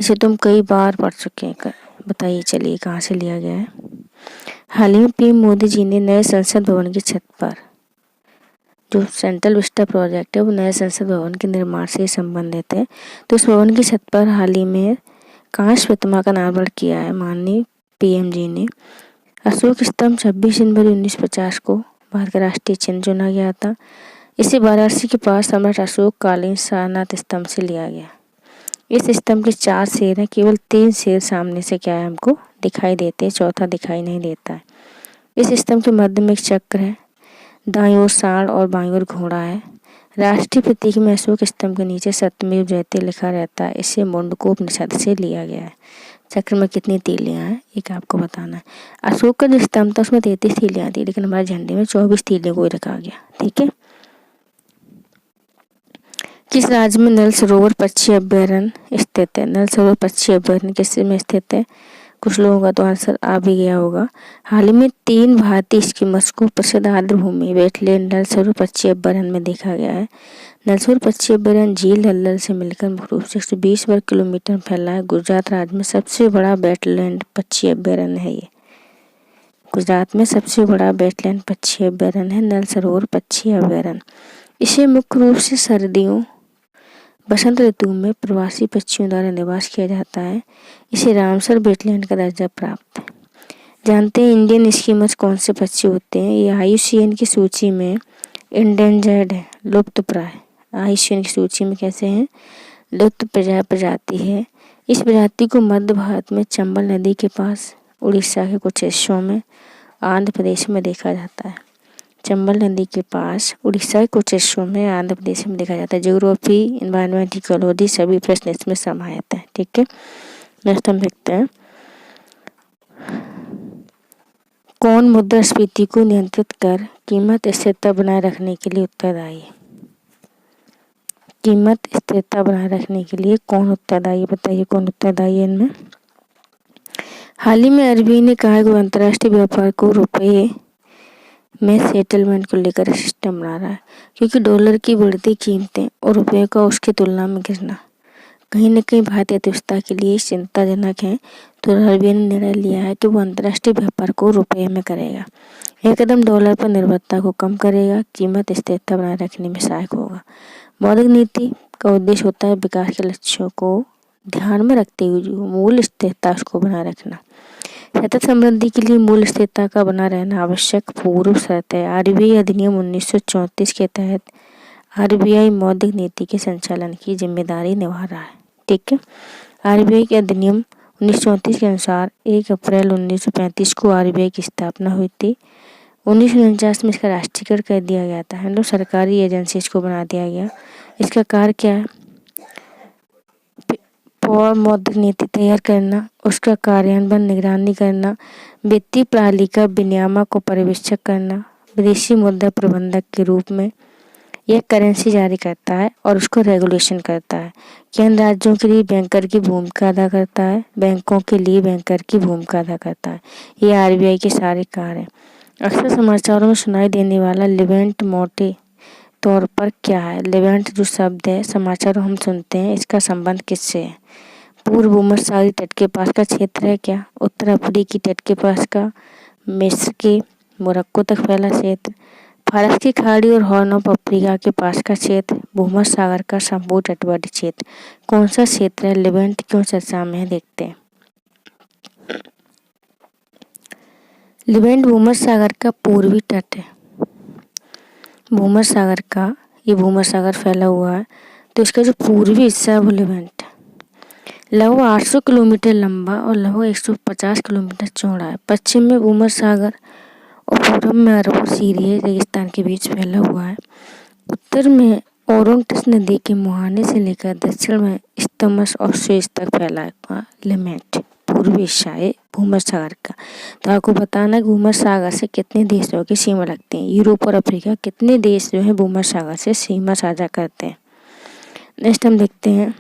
इसे तुम कई बार पढ़ चुके हैं, बताइए चलिए कहाँ से लिया गया है। हाल ही में पीएम मोदी जी ने नए संसद भवन की छत पर जो सेंट्रल विस्टा प्रोजेक्ट है वो नए संसद भवन के निर्माण से संबंधित है। तो उस भवन की छत पर हाल ही में कांस्य प्रतिमा का अनावरण किया है माननीय पीएम जी ने। अशोक स्तंभ 26 जनवरी 1950 को भारत का राष्ट्रीय चिन्ह चुना गया था। इसे वाराणसी के पास सम्राट अशोक कालीन सारनाथ स्तंभ से लिया गया। इस स्तंभ के 4 शेर हैं, केवल 3 शेर सामने से क्या है हमको दिखाई देते हैं, चौथा दिखाई नहीं देता है। इस स्तंभ के मध्य में एक चक्र है, दाईं ओर सांड और बाईं ओर घोड़ा है। राष्ट्रीय प्रतीक में अशोक स्तंभ के नीचे सत्यमेव जयते लिखा रहता है। इसे मुंडकोपनिषद से लिया गया है। चक्र में कितनी तीलियां हैं एक आपको बताना है। अशोक का जो स्तंभ था उसमें 33 तीलियां थी, लेकिन हमारे झंडे में 24 तीलियों को रखा गया। ठीक है, किस राज्य में नल सरोवर पक्षी अभ्यारण्य स्थित है? नल सरोवर पक्षी अभ्यारण्य किस में स्थित है? कुछ लोगों का तो आंसर आ भी गया होगा। हाल ही में 3 भारतीय स्कीमर्स को प्रसिद्ध आर्द्र भूमि वेटलैंड नल सरोवर पश्चिमी अभयारण्य में देखा गया है। नल सरोवर पश्चिमी अभयारण्य झील दलदल से मिलकर मुख्य रूप से 120 वर्ग किलोमीटर फैला है। गुजरात राज्य में सबसे बड़ा वेटलैंड पश्चिमी अभयारण्य है। ये गुजरात में सबसे बड़ा वेटलैंड पश्चिमी अभयारण्य है नल सरोवर पश्चिमी अभयारण्य। इसे मुख्य रूप से सर्दियों बसंत ऋतु में प्रवासी पक्षियों द्वारा निवास किया जाता है। इसे रामसर वेटलैंड का दर्जा प्राप्त है। जानते हैं इंडियन स्कीमर्स कौन से पक्षी होते हैं? ये IUCN की सूची में इंडेंजर्ड है, लुप्तप्राय। IUCN की सूची में कैसे हैं? लुप्तप्राय प्रजाति है। इस प्रजाति को मध्य भारत में चंबल नदी के पास, उड़ीसा के कुछ हिस्सों में, आंध्र प्रदेश में देखा जाता है। चंबल नदी के पास, उड़ीसा के कुछ हिस्सों में, आंध्र प्रदेश में देखा जाता है। ज्योग्राफी, एनवायरनमेंट, इकोलॉजी सभी प्रश्न इसमें समाहित है। ठीक है, नेक्स्ट हम देखते हैं। कौन मुद्रास्फीति को नियंत्रित कर कीमत स्थिरता बनाए रखने के लिए उत्तरदायी है? कीमत स्थिरता बनाए रखने के लिए कौन उत्तरदायी, बताइए कौन उत्तरदायी है इनमें? हाल ही में RBI ने कहा है कि अंतर्राष्ट्रीय व्यापार को रुपये में सेटलमेंट को लेकर सिस्टम बना रहा है, क्योंकि डॉलर की बढ़ती कीमतें और रुपये का उसकी तुलना में गिरना कहीं न कहीं भारतीय अर्थव्यवस्था के लिए चिंताजनक है। तो RBI ने निर्णय लिया है कि वो अंतर्राष्ट्रीय व्यापार को रुपये में करेगा। यह कदम डॉलर पर निर्भरता को कम करेगा, कीमत स्थिरता बनाए रखने में सहायक होगा। मौद्रिक नीति का उद्देश्य होता है विकास के लक्ष्यों को ध्यान में रखते हुए जो मूल्य स्थिरता उसको बनाए रखना। सतत समृद्धि के लिए मूल्य स्थिरता का बना रहना आवश्यक पूर्व शर्त है। RBI अधिनियम 1934 के तहत RBI मौद्रिक नीति के संचालन की जिम्मेदारी निभा रहा है। ठीक है, RBI के अधिनियम 1934 के अनुसार 1 अप्रैल 1935 को RBI की स्थापना हुई थी। 1949 में इसका राष्ट्रीयकरण कर दिया गया था। मतलब सरकारी एजेंसी इसको बना दिया गया। इसका कार्य क्या है? और मौद्रिक नीति तैयार करना, उसका कार्यान्वयन निगरानी करना, वित्तीय प्रणाली का विनियामक को पर्यवेक्षक करना, विदेशी मुद्रा प्रबंधक के रूप में यह करेंसी जारी करता है और उसको रेगुलेशन करता है। केंद्र राज्यों के लिए बैंकर की भूमिका अदा करता है, बैंकों के लिए बैंकर की भूमिका अदा करता है। ये RBI के सारे कार्य हैं। अक्सर समाचारों में सुनाई देने वाला लिवेंट मोटे तौर पर क्या है? लिवेंट जो शब्द है समाचारों हम सुनते हैं, इसका संबंध किससे है? पूर्व भूमध्यसागरीय तट के पास का क्षेत्र है क्या? उत्तर अफ्रीकी तट के पास का, मिस्र के मोरक्को तक फैला क्षेत्र, फारस की खाड़ी और हॉर्न ऑफ अफ्रीका के पास का क्षेत्र, भूमध्य सागर का संपूर्ण तटवर्ती क्षेत्र। कौन सा क्षेत्र है? लिवेंट क्यों चर्चा में है, देखते हैं। लिवेंट भूमध्य सागर का पूर्वी तट है। भूमध्य सागर का, ये भूमध्य सागर फैला हुआ है, तो इसका जो पूर्वी हिस्सा है वो लिवेंट है। लगभग 800 किलोमीटर लंबा और लगभग 150 किलोमीटर चौड़ा है। पश्चिम में भूमध्य सागर और पूर्व में अरब और सीरिया रेगिस्तान के बीच फैला हुआ है। उत्तर में ओरोंटस नदी के मुहाने से लेकर दक्षिण में इस्तमस और सुएज तक फैला है लिवेंट, पूर्वी हिस्सा है भूमध्य सागर का। तो आपको बताना है भूमध्य सागर से कितने देशों की सीमा लगते हैं। यूरोप और अफ्रीका कितने देश जो है भूमध्य सागर से सीमा साझा करते हैं। नेक्स्ट हम देखते हैं,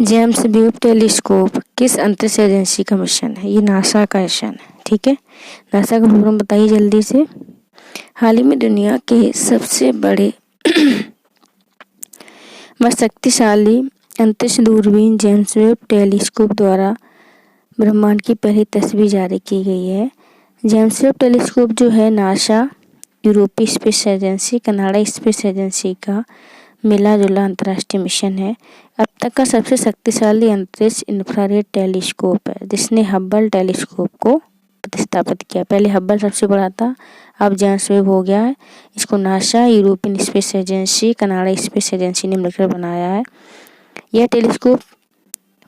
जेम्स वेब टेलीस्कोप किस अंतरिक्ष एजेंसी का मिशन है? ये नासा का मिशन है। ठीक है, नासा का विवरण बताइए जल्दी से। हाल ही में दुनिया के सबसे बड़े व शक्तिशाली अंतरिक्ष दूरबीन जेम्स वेब टेलीस्कोप द्वारा ब्रह्मांड की पहली तस्वीर जारी की गई है। जेम्स वेब टेलीस्कोप जो है नासा, यूरोपीय space agency, Canada space agency का मिला जुला अंतर्राष्ट्रीय मिशन है। अब तक का सबसे शक्तिशाली अंतरिक्ष इंफ्रारेड टेलीस्कोप है, जिसने हब्बल टेलीस्कोप को प्रतिस्थापित किया। पहले हब्बल सबसे बड़ा था, अब जेम्स वेब हो गया है। इसको NASA, European space agency, Canada space agency ने मिलकर बनाया है। यह टेलीस्कोप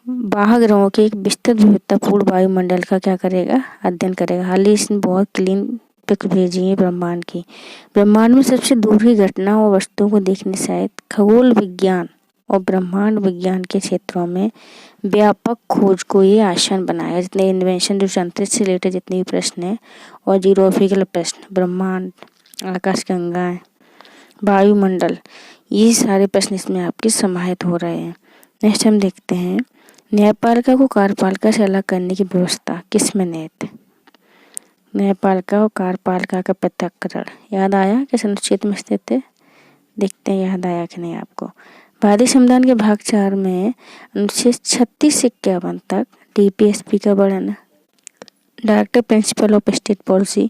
बाह्य ग्रहों के एक विस्तृत विविधतापूर्ण वायुमंडल का क्या करेगा? अध्ययन करेगा। हाल ही इसने बहुत क्लीन पिक भेजी है ब्रह्मांड की। ब्रह्मांड में सबसे दूर की घटना और वस्तुओं को देखने सहित खगोल विज्ञान और ब्रह्मांड विज्ञान के क्षेत्रों में व्यापक खोज को ये आसान बनाया। जितने इन्वेंशन जो अंतरिक्ष से रिलेटेड जितने भी प्रश्न हैं और जीरोफिकल प्रश्न, ब्रह्मांड, आकाशगंगाएं, वायुमंडल, ये सारे प्रश्न इसमें आपके समाहित हो रहे हैं। नेक्स्ट हम देखते हैं, न्यायपालिका को कार्यपालिका से अलग करने की व्यवस्था किसमें निहित है? न्यायपालिका और कार्यपालिका का पृथक्करण याद आया किस अनुच्छेद में स्थित है? देखते हैं याद आया कि नहीं आपको। भारतीय संविधान के भाग 4 में अनुच्छेद 36 से 51 तक डीपीएसपी का वर्णन है। Director principle of state policy.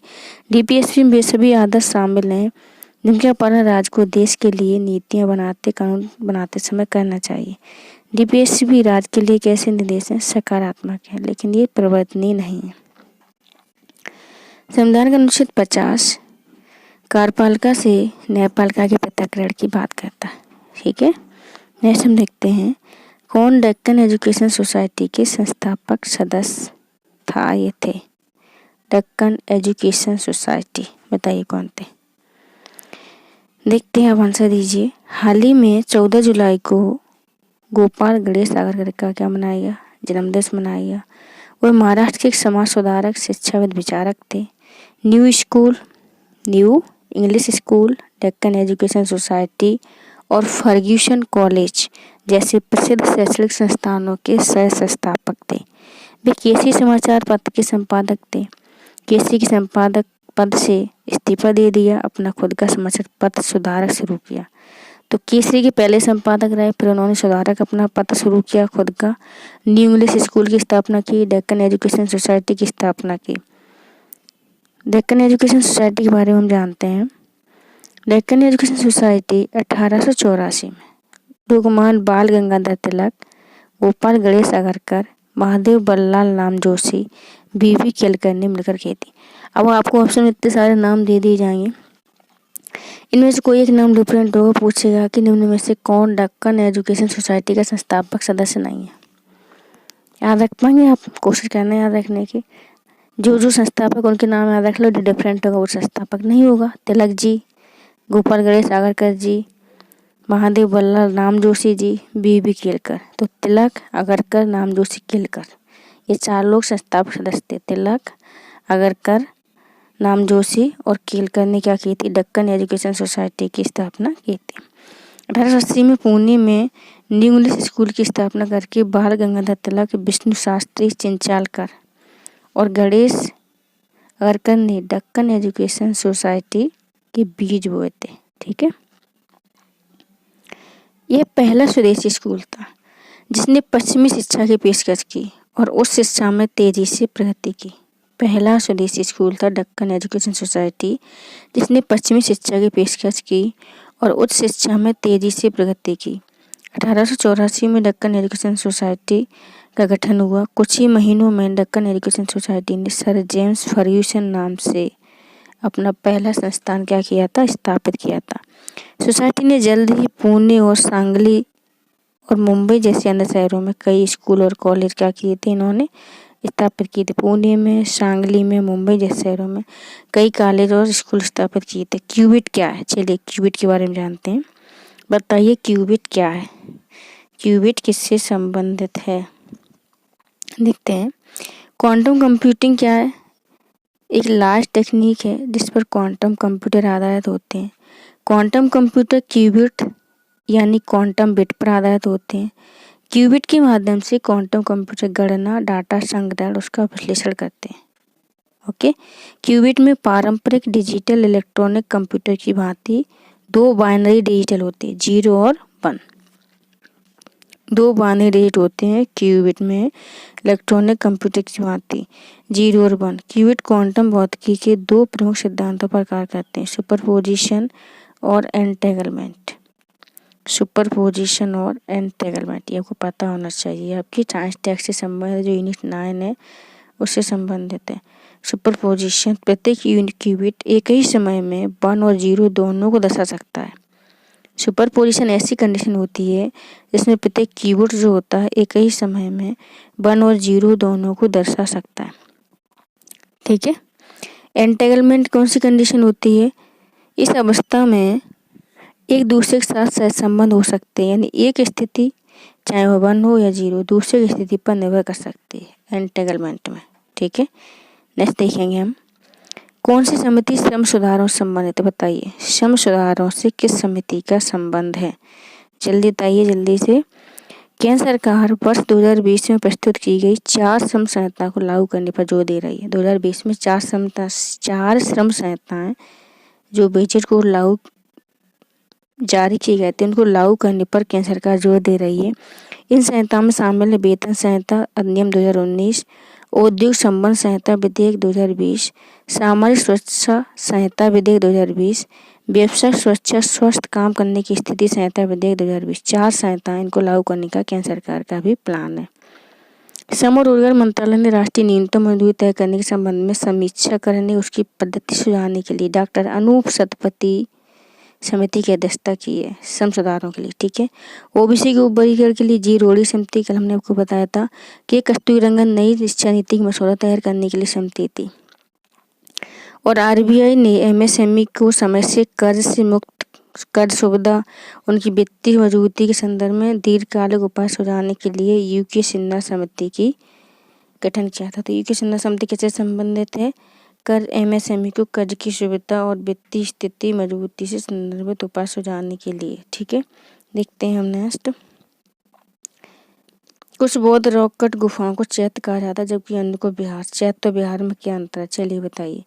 DPSP में सभी आदर्श शामिल हैं जिनका पालन राज्य को देश के लिए नीतियां बनाते कानून बनाते समय करना चाहिए। डीपीएसपी राज्य के लिए कैसे निर्देश हैं? सकारात्मक है, लेकिन ये प्रवर्तनीय नहीं है। संविधान का अनुच्छेद 50 कार्यपालिका से न्यायपालिका के पृथक्करण की बात करता है। ठीक है, नेक्स्ट हम देखते हैं कौन डेक्कन एजुकेशन सोसाइटी के संस्थापक सदस्य था? ये थे डेक्कन एजुकेशन सोसाइटी। बताइए कौन थे? देखते हैं, आप आंसर दीजिए। हाल ही में 14 जुलाई को गोपाल गणेश आगरकर का क्या मनाया गया? जन्मदिवस मनाया गया। वह महाराष्ट्र के एक समाज सुधारक, शिक्षाविद, विचारक थे। New English school, Deccan education society और फर्ग्यूसन कॉलेज जैसे प्रसिद्ध शैक्षणिक संस्थानों के सह संस्थापक थे। वे केसरी समाचार पत्र के संपादक थे। केसरी के संपादक पद से इस्तीफा दे दिया, अपना खुद का समाचार पत्र सुधारक शुरू किया। तो केसरी के पहले संपादक रहे, फिर उन्होंने सुधारक अपना पत्र शुरू किया खुद का। न्यू इंग्लिश स्कूल की स्थापना की, डेक्कन एजुकेशन सोसाइटी की स्थापना की। डेक्कन एजुकेशन सोसाइटी के बारे में हम जानते हैं। डेक्कन एजुकेशन सोसाइटी 1884 में लोकमान्य बाल गंगाधर तिलक, गोपाल गणेश आगरकर, महादेव बल्लाल नाम जोशी, बीवी केलकर ने मिलकर की थी। अब आपको ऑप्शन में इतने सारे नाम दे दिए जाएंगे, इनमें से कोई एक नाम डिफरेंट होगा। पूछेगा कि निम्न में से कौन डेक्कन एजुकेशन सोसाइटी का संस्थापक सदस्य नहीं है? याद रख पाएंगे आप? कोशिश करना याद रखने की। जो संस्थापक उनके नाम याद रख लो, जो डिफरेंट होगा वो संस्थापक नहीं होगा। तिलक जी, गोपाल गणेश आगरकर जी, महादेव बल्लाल नाम जोशी जी, बीवी केलकर। तो तिलक, आगरकर, नाम जोशी, केलकर, ये 4 लोग संस्थापक सदस्य थे। तिलक, आगरकर, नाम जोशी और केलकर ने क्या की थी? डेक्कन एजुकेशन सोसाइटी की स्थापना की थी। 1880 में पुणे में न्यू इंग्लिश स्कूल की स्थापना करके बाल गंगाधर तिलक, विष्णु शास्त्री चिंचालकर और गणेश आगरकर ने डेक्कन एजुकेशन सोसाइटी के बीज बोए थे। ठीक है, यह पहला स्वदेशी स्कूल था जिसने पश्चिमी शिक्षा की पेशकश की और उस शिक्षा में तेजी से प्रगति की। पहला स्वदेशी स्कूल था डेक्कन एजुकेशन सोसाइटी जिसने पश्चिमी शिक्षा की पेशकश की और उच्च शिक्षा में तेजी से प्रगति की। 1884 में डेक्कन एजुकेशन सोसाइटी का गठन हुआ। कुछ ही महीनों में डेक्कन एजुकेशन सोसाइटी ने सर जेम्स फर्ग्यूसन नाम से अपना पहला संस्थान क्या किया था? स्थापित किया था। सोसाइटी ने जल्द ही पुणे और सांगली और मुंबई जैसे अन्य शहरों में कई स्कूल और कॉलेज क्या किए थे? इन्होंने स्थापित किए थे। पुणे में, सांगली में, मुंबई जैसे शहरों में कई कॉलेज और स्कूल स्थापित किए थे। क्यूबिट क्या है? चलिए क्यूबिट के बारे में जानते हैं। बताइए क्यूबिट क्या है? क्यूबिट किससे संबंधित है? देखते हैं। क्वांटम कंप्यूटिंग क्या है? एक लार्ज टेक्निक है जिस पर क्वांटम कंप्यूटर आधारित होते हैं। क्वांटम कंप्यूटर क्यूबिट यानी क्वांटम बिट पर आधारित होते हैं। क्यूबिट के माध्यम से क्वांटम कंप्यूटर गणना, डाटा संग्रहण, उसका विश्लेषण करते हैं। ओके, क्यूबिट में पारंपरिक डिजिटल इलेक्ट्रॉनिक कंप्यूटर की भांति 2 बाइनरी डिजिटल होते हैं, 0 और 1। 2 बाइनरी डिजिट होते हैं क्यूबिट में इलेक्ट्रॉनिक कंप्यूटर की भांति, 0 और 1। क्यूबिट क्वांटम भौतिकी के 2 प्रमुख सिद्धांतों पर कार्य करते हैं, सुपरपोजिशन और एंटेगलमेंट। सुपरपोजिशन और एंटेगलमेंट ये आपको पता होना चाहिए। आपकी साइंस टेक्स्ट से संबंधित जो यूनिट 9 है उससे संबंधित है। सुपरपोजिशन, प्रत्येक यूनिट क्यूबिट एक ही समय में 1 और 0 दोनों को दर्शा सकता है। सुपरपोजिशन ऐसी कंडीशन होती है जिसमें प्रत्येक क्यूबिट जो होता है एक ही समय में 1 और 0 दोनों को दर्शा सकता है। ठीक है। एंटेगलमेंट कौन सी कंडीशन होती है? इस अवस्था में एक दूसरे के साथ सहसंबंध हो सकते हैं, यानी एक स्थिति चाहे वह 1 हो या 0 दूसरे की स्थिति पर निर्भर कर सकती है एंटेगलमेंट में। ठीक है, नेक्स्ट देखेंगे हम। कौन सी समिति श्रम सुधारों से संबंधित है? बताइए श्रम सुधारों से किस समिति का संबंध है? जल्दी बताइए जल्दी से। केंद्र सरकार वर्ष 2020 में प्रस्तुत की गई 4 श्रम संहिता को लागू करने पर जोर दे रही है। 2020 में 4 श्रम संहिताएं जो बजट को जारी किए गए थे उनको लागू करने पर केंद्र सरकार जोर दे रही है। इन संहिताओं में शामिल है वेतन संहिता अधिनियम 2019, औद्योगिक संबंध संहिता विधेयक 2020, सामाजिक सुरक्षा संहिता विधेयक 2020, व्यावसायिक सुरक्षा स्वस्थ काम करने की स्थिति संहिता विधेयक 2020। 4 संहिताएं इनको लागू करने का केंद्र सरकार का भी प्लान है। श्रम और रोजगार मंत्रालय ने राष्ट्रीय न्यूनतम मजदूरी तय करने के संबंध में समीक्षा करने उसकी पद्धति सुधारने के लिए डॉक्टर अनूप सतपथी समिति की अध्यक्षता की है श्रम सुधारों के लिए। ठीक है। ओबीसी के उपवर्गीकरण के लिए जी रोड़ी समिति, कल हमने आपको बताया था कि कस्तूरी रंगन नई शिक्षा नीति का मसौदा तैयार करने के लिए समिति थी। और आरबीआई ने एमएसएमई को समय से कर्ज से मुक्त कर्ज सुविधा उनकी वित्तीय मजबूती के संदर्भ में दीर्घकालिक उपाय सुझाने के लिए यूके सिन्हा समिति की गठन किया था। तो यूके सिन्हा समिति किससे संबंधित है? कर एमएसएमई को कर्ज की सुविधा और वित्तीय स्थिति मजबूती से संदर्भित उपाय सुझाने के लिए। ठीक है, देखते हैं हम नेक्स्ट। कुछ बौद्ध रॉक कट गुफाओं को चैत्य कहा जाता है जबकि अन्य को बिहार। चैत्य और बिहार में क्या अंतर है? चलिए बताइए,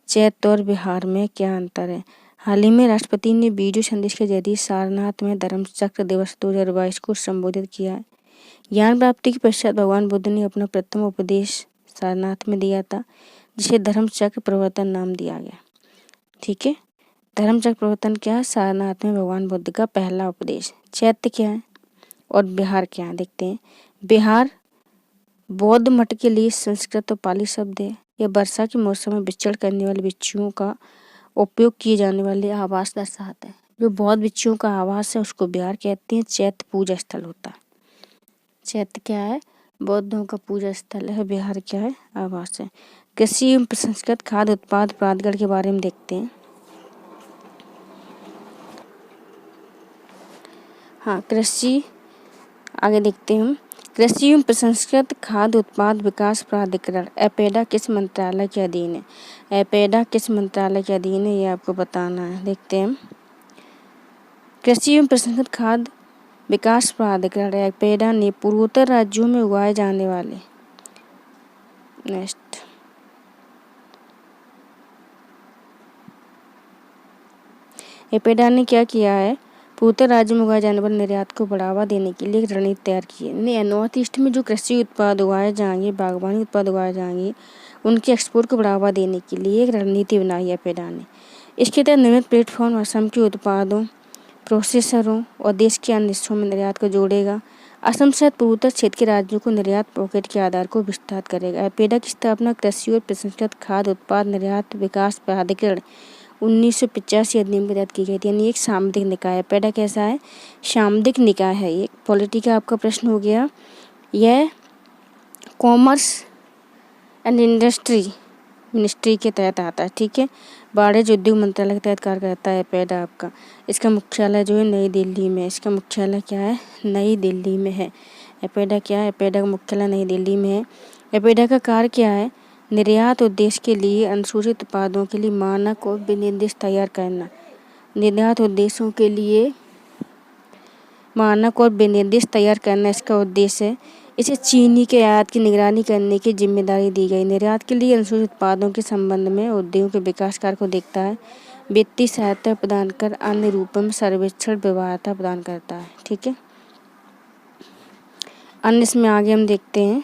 चैत्य और बिहार में क्या अंतर है? हाल ही में राष्ट्रपति ने वीडियो संदेश के जरिए सारनाथ में धर्मचक्र दिवस 2022 को संबोधित किया है। ज्ञान प्राप्ति के पश्चात भगवान बुद्ध ने अपना प्रथम उपदेश सारनाथ में दिया था, जिसे धर्मचक्र प्रवर्तन नाम दिया गया। ठीक है, धर्मचक्र प्रवर्तन क्या है? सारनाथ में भगवान बुद्ध का पहला उपदेश। चैत्य क्या है और बिहार क्या है? देखते हैं। बिहार बौद्ध मठ के लिए संस्कृत और पाली शब्द है। यह वर्षा के मौसम में विचरण करने वाले बिच्छुओं का उपयोग किए जाने वाले आवास दर्शाता है। जो बौद्ध बिच्छुओं का आवास है उसको बिहार कहते हैं। चैत्य पूजा स्थल होता है। चैत्य क्या है? बौद्धों का पूजा स्थल है। बिहार क्या है? आवास है। कृषि एवं प्रसंस्कृत खाद्य उत्पाद प्राधिकरण के बारे में देखते हैं। हाँ, कृषि आगे देखते हैं हम। कृषि एवं प्रसंस्कृत खाद्य उत्पाद विकास प्राधिकरण एपेडा किस मंत्रालय के अधीन है? एपेडा किस मंत्रालय के अधीन है, ये आपको बताना है। देखते हैं हम। कृषि एवं प्रसंस्कृत खाद्य विकास प्राधिकरण एपेडा ने पूर्वोत्तर राज्यों में उगाए जाने वाले एपेडा ने क्या किया है? पूर्वोत्तर राज्य में उगाए जाने वाले निर्यात को बढ़ावा देने के लिए एक रणनीति तैयार की है। नॉर्थ ईस्ट में जो कृषि उत्पाद उगाए जाएंगे, बागवानी उत्पाद उगाए जाएंगे, उनके एक्सपोर्ट को बढ़ावा देने के लिए एक रणनीति बनाई है एपेडा ने। इसके तहत निर्मित प्लेटफॉर्म असम के उत्पादों, प्रोसेसरों और देश के अन्य हिस्सों में निर्यात को जोड़ेगा। असम सहित पूर्वोत्तर क्षेत्र के राज्यों को निर्यात पॉकेट के आधार को विस्तार करेगा। एपेडा की स्थापना कृषि और प्रसंस्कृत खाद्य उत्पाद निर्यात विकास प्राधिकरण 1985 अधिनियम के तहत की गई थी। यानी एक सामरिक निकाय है। एपेडा कैसा है? सामरिक निकाय है। ये पॉलिटी का आपका प्रश्न हो गया। यह कॉमर्स एंड इंडस्ट्री मिनिस्ट्री के तहत आता है। ठीक है, वाणिज्य उद्योग मंत्रालय के तहत कार्य करता है एपेडा आपका। इसका मुख्यालय जो है नई दिल्ली में। इसका मुख्यालय क्या है? नई दिल्ली में है। एपेडा क्या है? एपेडा का मुख्यालय नई दिल्ली में है। एपेडा का कार्य क्या है? निर्यात उद्देश्य के लिए अनुसूचित उत्पादों के लिए मानक और विनिर्देश तैयार करना। निर्यात उद्देश्यों के लिए मानक और विनिर्देश तैयार करना इसका उद्देश्य है। इसे चीनी के आयात की निगरानी करने की जिम्मेदारी दी गई। निर्यात के लिए अनुसूचित उत्पादों के संबंध में उद्योगों के विकास कार्य को देखता है, वित्तीय सहायता प्रदान कर अन्य रूपों में सर्वेक्षण व्यवहार्यता प्रदान करता है। ठीक है, अन्य इसमें आगे हम देखते हैं।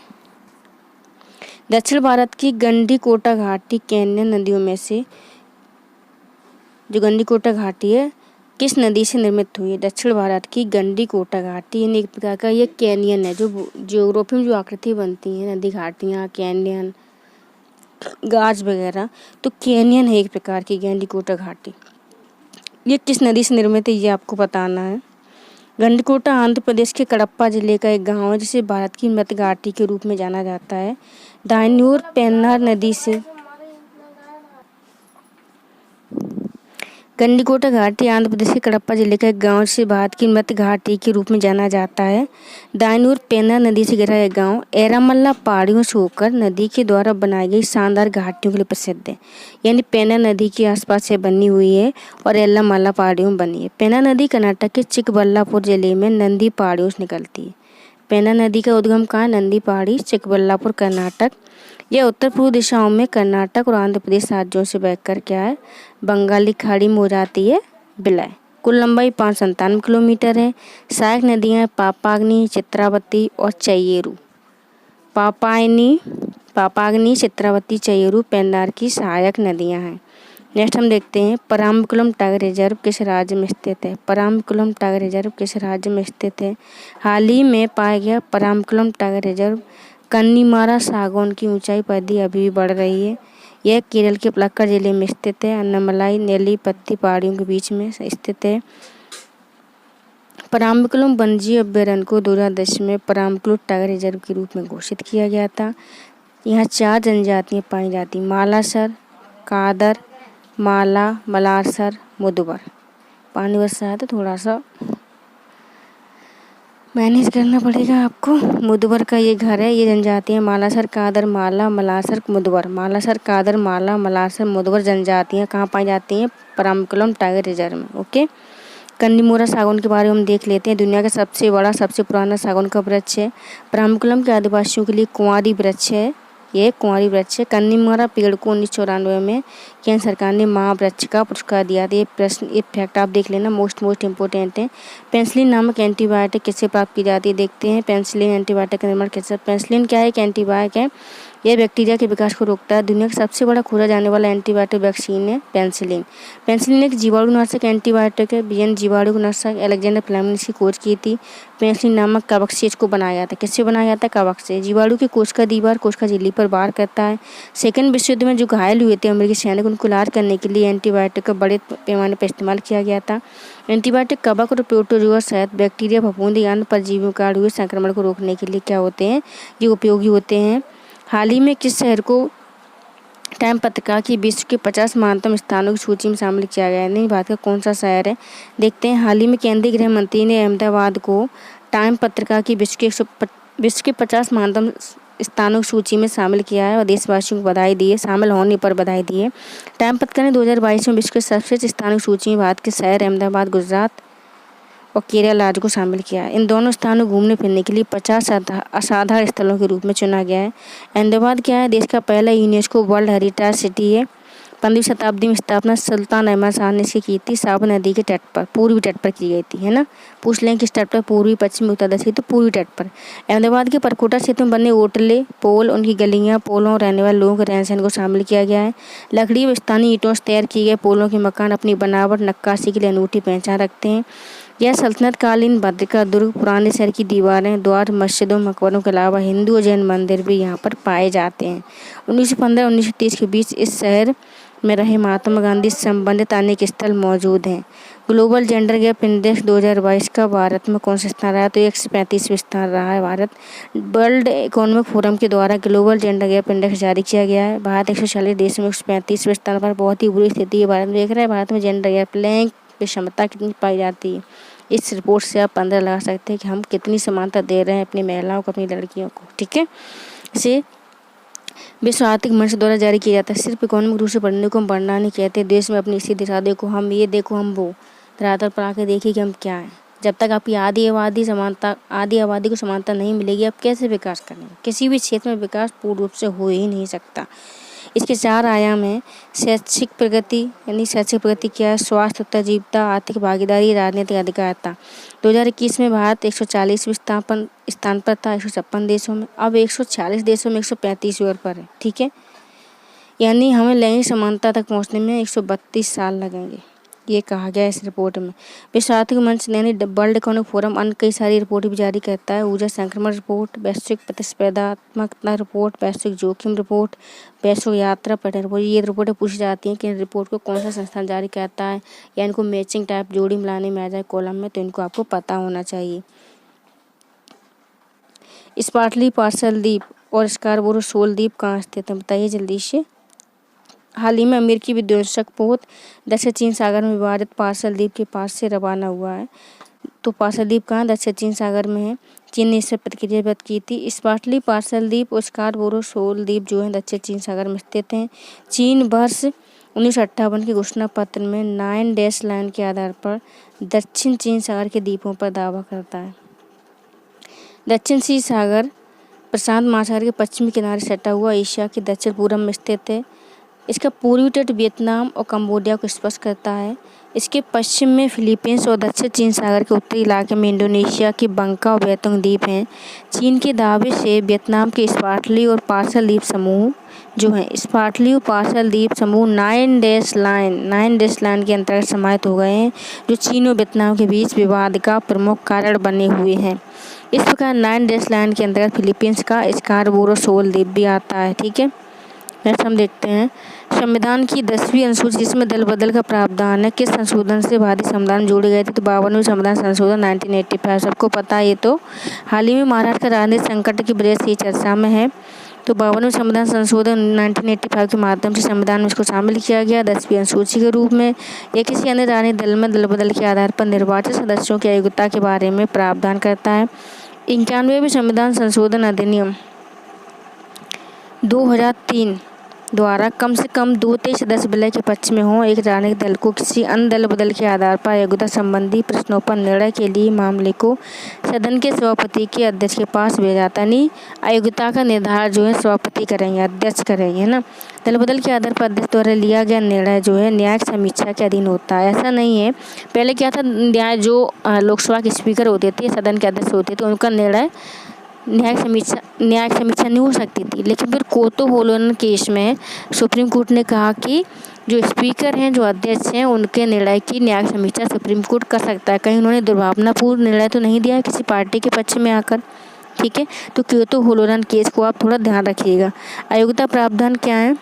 दक्षिण भारत की गंडीकोटा घाटी कैन्यन नदियों में से जो गंडीकोटा घाटी है किस नदी से निर्मित हुई है? दक्षिण भारत की गंडीकोटा घाटी यानी एक प्रकार का ये कैनियन है। जो ज्योग्राफी में जो आकृति बनती है, नदी घाटियाँ, कैनियन, गाज वगैरह, तो कैनियन है एक प्रकार की गंडीकोटा घाटी। ये किस नदी से निर्मित है ये आपको बताना है। गंडीकोटा आंध्र प्रदेश के कडप्पा जिले का एक गांव है जिसे भारत की मृत घाटी के रूप में जाना जाता है। दाहिनी ओर पेन्नार नदी से गंडीकोटा घाटी आंध्र प्रदेश के कडप्पा जिले का एक गांव जिसे भारत की मृत घाटी के रूप में जाना जाता है। दाहिनी ओर पेन्नार नदी से घिरा यह गांव एरामल्ला पहाड़ियों से होकर नदी के द्वारा बनाई गई शानदार घाटियों के लिए प्रसिद्ध है। यानी पेन्नार नदी के आसपास से बनी हुई है और एरामल्ला पहाड़ियों में बनी है। पेन्नार नदी कर्नाटक के चिकबल्लापुर जिले में नंदी पहाड़ियों से निकलती है। पेन्ना नदी का उद्गम कहाँ? नंदी पहाड़ी, चिकबल्लापुर, कर्नाटक। यह उत्तर पूर्व दिशाओं में कर्नाटक और आंध्र प्रदेश राज्यों से बहकर क्या है? बंगाली खाड़ी में हो जाती है विलय। कुल लंबाई 597 किलोमीटर है। सहायक नदियाँ पापाग्नि, चित्रावती और चैयेरू। पापाग्नि, चित्रावती, चैयेरू पेन्नार की सहायक नदियाँ हैं। नेक्स्ट हम देखते हैं पराम्बकुलम टाइगर रिजर्व किस राज्य में स्थित है? पराम्बकुलम टाइगर रिजर्व किस राज्य में स्थित है? हाल ही में पाया गया पराम्बकुलम टाइगर रिजर्व कन्नीमारा सागौन की ऊंचाई पर अभी भी बढ़ रही है। यह केरल के पलक्कड़ जिले में स्थित है। अन्नामलाई नेल्लीपत्ती पहाड़ियों के बीच में स्थित है। पराम्बकुलम वन्यजीव अभयारण्य को 2010 में पराम्बकुलम टाइगर रिजर्व के रूप में घोषित किया गया था। यहाँ 4 जनजातियाँ पाई जाती, मालासर, कादर, माला, मलारसर, मुदवर। पानी बरस रहा है तो थोड़ा सा मैनेज करना पड़ेगा आपको। मुदवर का ये घर है। ये जनजातियाँ मालासर, कादर, माला, मलारसर, मुदवर। मालासर, कादर, माला, मलारसर, मुदवर जनजातियाँ कहाँ पाई जाती हैं? पराम्बकुलम टाइगर रिजर्व में। ओके। कन्नीमोरा सागौन के बारे में हम देख लेते हैं। दुनिया का सबसे बड़ा, सबसे पुराना सागौन का वृक्ष है। पराम्बकुलम के आदिवासियों के लिए कुंवारी वृक्ष है। ये कुंवारी वृक्ष है। कन्नीमोरा पेड़ को 1994 में केंद्र सरकार ने महावृक्ष का पुरस्कार दिया था। ये प्रश्न, ये फैक्ट आप देख लेना, मोस्ट इम्पोर्टेंट है। पेनिसिलिन नामक एंटीबायोटिक किससे प्राप्त की जाती है? देखते हैं पेनिसिलिन एंटीबायोटिक का निर्माण कैसे। पेनिसिलिन क्या है? एक एंटीबायोटिक है। यह बैक्टीरिया के विकास को रोकता है। दुनिया का सबसे बड़ा खोजा जाने वाला एंटीबायोटिक वैक्सीन है पेनिसिलिन। पेनिसिलिन एक जीवाणुनाशक एंटीबायोटिक है। बीएन जीवाणुनाशक अलेक्जेंडर फ्लेमिंग ने इसकी खोज की थी। पेनिसिलिन नामक कवक से इसको बनाया जाता है। किससे बनाया जाता है? कवक से। जीवाणु की कोशिका दीवार, कोशिका झिल्ली पर वार करता है। सेकेंड विश्व युद्ध में जो घायल हुए थे अमेरिकी सैनिक, उनको इलाज करने के लिए एंटीबायोटिक का बड़े पैमाने पर इस्तेमाल किया गया था। एंटीबायोटिक कवक और प्रोटोजोआ सहित बैक्टीरिया, फफूंदी, अन्य परजीवियों के हुए संक्रमण को रोकने के लिए क्या होते हैं? ये उपयोगी होते हैं। हाल ही में किस शहर को टाइम पत्रिका की विश्व के 50 महानतम स्थानों की सूची में शामिल किया गया है? नहीं, भारत का कौन सा शहर है? देखते हैं। हाल ही में केंद्रीय गृह मंत्री ने अहमदाबाद को टाइम पत्रिका की विश्व के 50 महानतम स्थानों की सूची में शामिल किया है और देशवासियों को बधाई दी है, शामिल होने पर बधाई दी है। टाइम पत्रिका ने 2022 में विश्व के सर्वश्रेष्ठ स्थानों की सूची में भारत के शहर अहमदाबाद, गुजरात और केरल राज्य को शामिल किया है। इन दोनों स्थानों घूमने फिरने के लिए 50 असाधारण स्थलों के रूप में चुना गया है। अहमदाबाद क्या है? देश का पहला यूनेस्को वर्ल्ड हेरिटेज सिटी है। 15वीं शताब्दी में स्थापना सुल्तान अहमद शाह ने इसकी की थी। साबरमती नदी के तट पर, पूर्वी तट पर की गई थी, है ना। पूछ लें किस तट पर? पूर्वी, पश्चिमी, उत्तर, दक्षिण, तो पूर्वी तट पर। अहमदाबाद के परकोटा क्षेत्र में बने ओटले, पोल, उनकी गलियां, पोलों और रहने वाले लोगों के रहन सहन को शामिल किया गया है। लकड़ी व स्थानीय ईंटों से तैयार किए गए पोलों के मकान अपनी बनावट, नक्काशी के लिए अनूठी पहचान रखते हैं। यह सल्तनत कालीन भद्रका दुर्ग, पुराने शहर की दीवारें, द्वार, मस्जिदों, मकबरों के अलावा हिंदू और जैन मंदिर भी यहाँ पर पाए जाते हैं। 1915-1930 के बीच इस शहर में रहे महात्मा गांधी से संबंधित अनेक स्थल मौजूद हैं। ग्लोबल जेंडर गैप इंडेक्स 2022 का भारत में कौन सा स्थान रहा है? तो 135वां स्थान रहा है भारत। वर्ल्ड इकोनॉमिक फोरम के द्वारा ग्लोबल जेंडर गैप इंडेक्स जारी किया गया है। भारत 140 देशों में 135वें स्थान पर, बहुत ही बुरी स्थिति है भारत में। देख रहे हैं भारत में जेंडर गैप, लैंगिक विषमता कितनी पाई जाती है। इस रिपोर्ट से आप अंदाजा लगा सकते हैं कि हम कितनी समानता दे रहे हैं अपनी महिलाओं को, अपनी लड़कियों को। ठीक है, इसे विश्व आर्थिक मंच द्वारा जारी किया जाता है। सिर्फ इकोनॉमिक रूप से बढ़ने को हम बढ़ना नहीं कहते। देश में अपनी स्थिति दिशा देखो, हम ये देखो, हम वो, धरातल पर आके देखिए कि हम क्या हैं। जब तक आपकी आधी आबादी को समानता नहीं मिलेगी, आप कैसे विकास करेंगे? किसी भी क्षेत्र में विकास पूर्ण रूप से हो ही नहीं सकता। इसके 4 आयाम हैं। शैक्षिक प्रगति, यानी शैक्षिक प्रगति क्या है? स्वास्थ्य, उत्तरजीविता, आर्थिक भागीदारी, राजनीतिक अधिकारिता। 2021 में भारत 140वें स्थान पर था 156 देशों में। अब 140 देशों में 135वें पर है। ठीक है, यानी हमें लैंगिक समानता तक पहुंचने में 132 साल लगेंगे, ये कहा गया इस रिपोर्ट में। विश्व आर्थिक मंच यानी वर्ल्ड इकोनॉमिक फोरम अन्य कई सारी रिपोर्ट भी जारी करता है। ऊर्जा संक्रमण रिपोर्ट, वैश्विक प्रतिस्पर्धात्मकता रिपोर्ट, वैश्विक जोखिम रिपोर्ट, वैश्विक यात्रा पैटर्न रिपोर्ट। ये रिपोर्टें पूछी जाती हैं कि इन रिपोर्ट को कौन सा संस्थान जारी करता है, या इनको मैचिंग टाइप जोड़ी मिलाने में आ जाए कॉलम में, तो इनको आपको पता होना चाहिए। स्पार्टली पार्सल द्वीप और स्कार्बोरो शोल द्वीप कहाँ स्थित है? बताइए जल्दी से। हाल ही में अमेरिकी विध्वंसक पोत दक्षिण चीन सागर में विवादित पार्सल द्वीप के पास से रवाना हुआ है। तो पार्सल द्वीप कहाँ? दक्षिण चीन सागर में है। चीन ने इस पर प्रतिक्रिया व्यक्त की थी। स्पार्टली पार्सल द्वीप और स्कार्बोरो शोल द्वीप जो है दक्षिण चीन सागर में स्थित हैं। चीन वर्ष 1958 के घोषणा पत्र में 9 लाइन के आधार पर दक्षिण चीन सागर के द्वीपों पर दावा करता है। दक्षिण सी सागर प्रशांत महासागर के पश्चिमी किनारे सटा हुआ एशिया के दक्षिण पूर्व में स्थित है। इसका पूर्वी तट वियतनाम और कंबोडिया को स्पर्श करता है। इसके पश्चिम में फिलीपींस और दक्षिण चीन सागर के उत्तरी इलाके में इंडोनेशिया की बंका और बेतुंग द्वीप हैं। चीन के दावे से वियतनाम के स्पार्टली और पार्सल द्वीप समूह जो हैं स्पार्टली और पार्सल द्वीप समूह 9 डैश लाइन के अंतर्गत समाहित हो गए हैं, जो चीन और वियतनाम के बीच विवाद का प्रमुख कारण बने हुए हैं। इस प्रकार 9 डैश लाइन के अंतर्गत फिलीपींस का स्कार्बोरो शोल द्वीप भी आता है। ठीक है, नेक्स्ट हम देखते हैं संविधान की 10वीं अनुसूची जिसमें दल बदल का प्रावधान है, किस संशोधन से भारतीय संविधान में जोड़े गए थे? तो 52वें संविधान संशोधन 1985, सबको पता है ये तो। हाल ही में महाराष्ट्र का राजनीतिक संकट की वजह से चर्चा में है। तो 52वें संविधान संशोधन 1985 के माध्यम से संविधान में इसको शामिल किया गया 10वीं अनुसूची के रूप में। यह किसी अन्य राजनीतिक दल में दल बदल के आधार पर निर्वाचित सदस्यों की अयोग्यता के बारे में प्रावधान करता है। 91वें संविधान संशोधन अधिनियम 2003 द्वारा कम से कम 2/3 सदस्य विलय के पक्ष में हों। एक राजनीतिक दल को किसी अन्य दल बदल के आधार पर अयोग्यता संबंधी प्रश्नों पर निर्णय के लिए मामले को सदन के सभापति के अध्यक्ष के पास भेजा जाता है। यानी अयोग्यता का निर्धारण जो है सभापति करेंगे, अध्यक्ष करेंगे, है ना। दल बदल के आधार पर अध्यक्ष द्वारा लिया गया निर्णय जो है न्यायिक समीक्षा के अधीन होता है। ऐसा नहीं है, पहले क्या था, न्याय जो लोकसभा के स्पीकर होते थे, सदन के अध्यक्ष होते थे, उनका निर्णय न्यायिक समीक्षा नहीं हो सकती थी। लेकिन फिर कोतो होलोनन केस में सुप्रीम कोर्ट ने कहा कि जो स्पीकर हैं, जो अध्यक्ष हैं, उनके निर्णय की न्यायिक समीक्षा सुप्रीम कोर्ट कर सकता है। कहीं उन्होंने दुर्भावनापूर्ण निर्णय तो नहीं दिया है किसी पार्टी के पक्ष में आकर। ठीक है, तो कोतो होलोनन केस को आप थोड़ा ध्यान रखिएगा। अयोग्यता प्रावधान क्या है?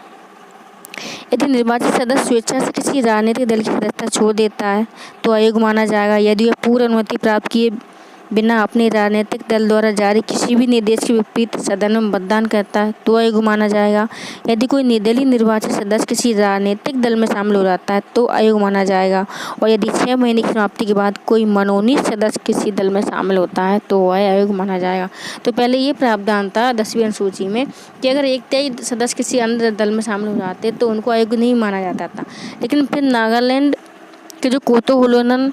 यदि निर्वाचित सदस्य स्वेच्छा से किसी राजनीतिक दल की सदस्यता छोड़ देता है तो अयोग्य माना जाएगा। यदि वह पूर्व अनुमति प्राप्त किए बिना अपने राजनीतिक दल द्वारा जारी किसी भी निर्देश के विपरीत सदन में मतदान करता है तो अयोग्य माना जाएगा। यदि कोई निर्दलीय निर्वाचित सदस्य किसी राजनीतिक दल में शामिल हो जाता है तो अयोग्य माना जाएगा। और यदि 6 महीने की समाप्ति के बाद कोई मनोनीत सदस्य किसी दल में शामिल होता है तो वह अयोग्य माना जाएगा। तो पहले ये प्रावधान था 10वीं अनुसूची में कि अगर एक तय सदस्य किसी अन्य दल में शामिल हो जाते तो उनको अयोग्य नहीं माना जाता था। लेकिन फिर नागालैंड के जो कोतो होलोनन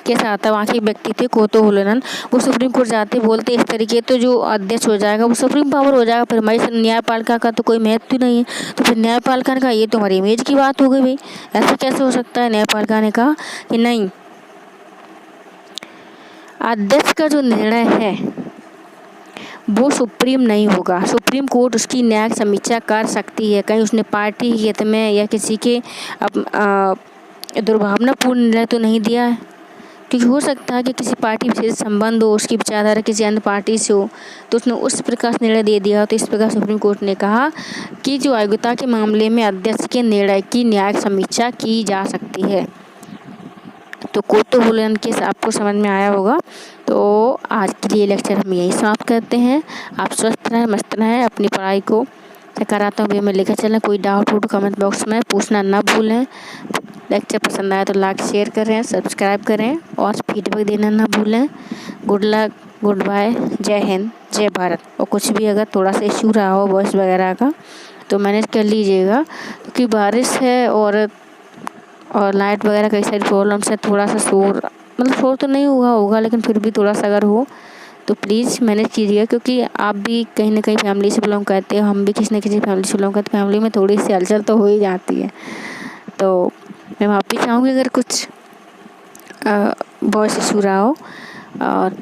के साथ वहाँ के व्यक्ति थे कोतो होलोनन, वो सुप्रीम कोर्ट जाते बोलते इस तरीके तो जो अध्यक्ष हो जाएगा वो सुप्रीम पावर हो जाएगा, फिर हमारी न्यायपालिका का तो कोई महत्व नहीं है। तो फिर न्यायपालिका ने कहा ये तो हमारी इमेज की बात हो गई भाई, ऐसा कैसे हो सकता है। न्यायपालिका ने कहा कि नहीं, अध्यक्ष का जो निर्णय है वो सुप्रीम नहीं होगा। सुप्रीम कोर्ट उसकी न्यायिक समीक्षा कर सकती है, कहीं उसने पार्टी के हित में या किसी के दुर्भावनापूर्ण निर्णय तो नहीं दिया है। क्योंकि हो सकता है कि किसी पार्टी से संबंध हो, उसकी विचारधारा किसी अन्य पार्टी से हो, तो उसने उस प्रकार से निर्णय दे दिया। तो इस प्रकार सुप्रीम कोर्ट ने कहा कि जो अयोग्यता के मामले में अध्यक्ष के निर्णय की न्यायिक समीक्षा की जा सकती है। तो कोतो होलोनन केस आपको समझ में आया होगा। तो आज के लिए लेक्चर हम यहीं समाप्त करते हैं। आप स्वस्थ रहें, मस्त रहें, अपनी पढ़ाई को सकारात्मक वे में लेकर चलें। कोई डाउट हो तो कमेंट बॉक्स में पूछना ना भूलें। लेक्चर पसंद आया तो लाइक शेयर करें, सब्सक्राइब करें और फीडबैक देना ना भूलें। गुड लक, गुड बाय, जय हिंद, जय भारत। और कुछ भी अगर थोड़ा सा इश्यू रहा हो वॉइस वगैरह का तो मैनेज कर लीजिएगा, क्योंकि बारिश है और लाइट वगैरह कई सारी प्रॉब्लम्स है। थोड़ा सा शोर, मतलब शोर तो नहीं होगा लेकिन फिर भी थोड़ा सा अगर हो तो प्लीज़ मैनेज कीजिएगा, क्योंकि आप भी कहीं ना कहीं फैमिली से बिलोंग करते हो, हम भी किसी न किसी फैमिली से बिलोंग करते हैं। फैमिली में थोड़ी सी हलचल तो हो ही जाती है। तो मैं माफ़ी चाहूँगी अगर कुछ वॉइस इशू रहा हो। और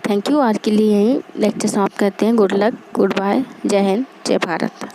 थैंक यू। आज के लिए यही लेक्चर समाप्त करते हैं। गुड लक, गुड बाय, जय हिंद, जय भारत।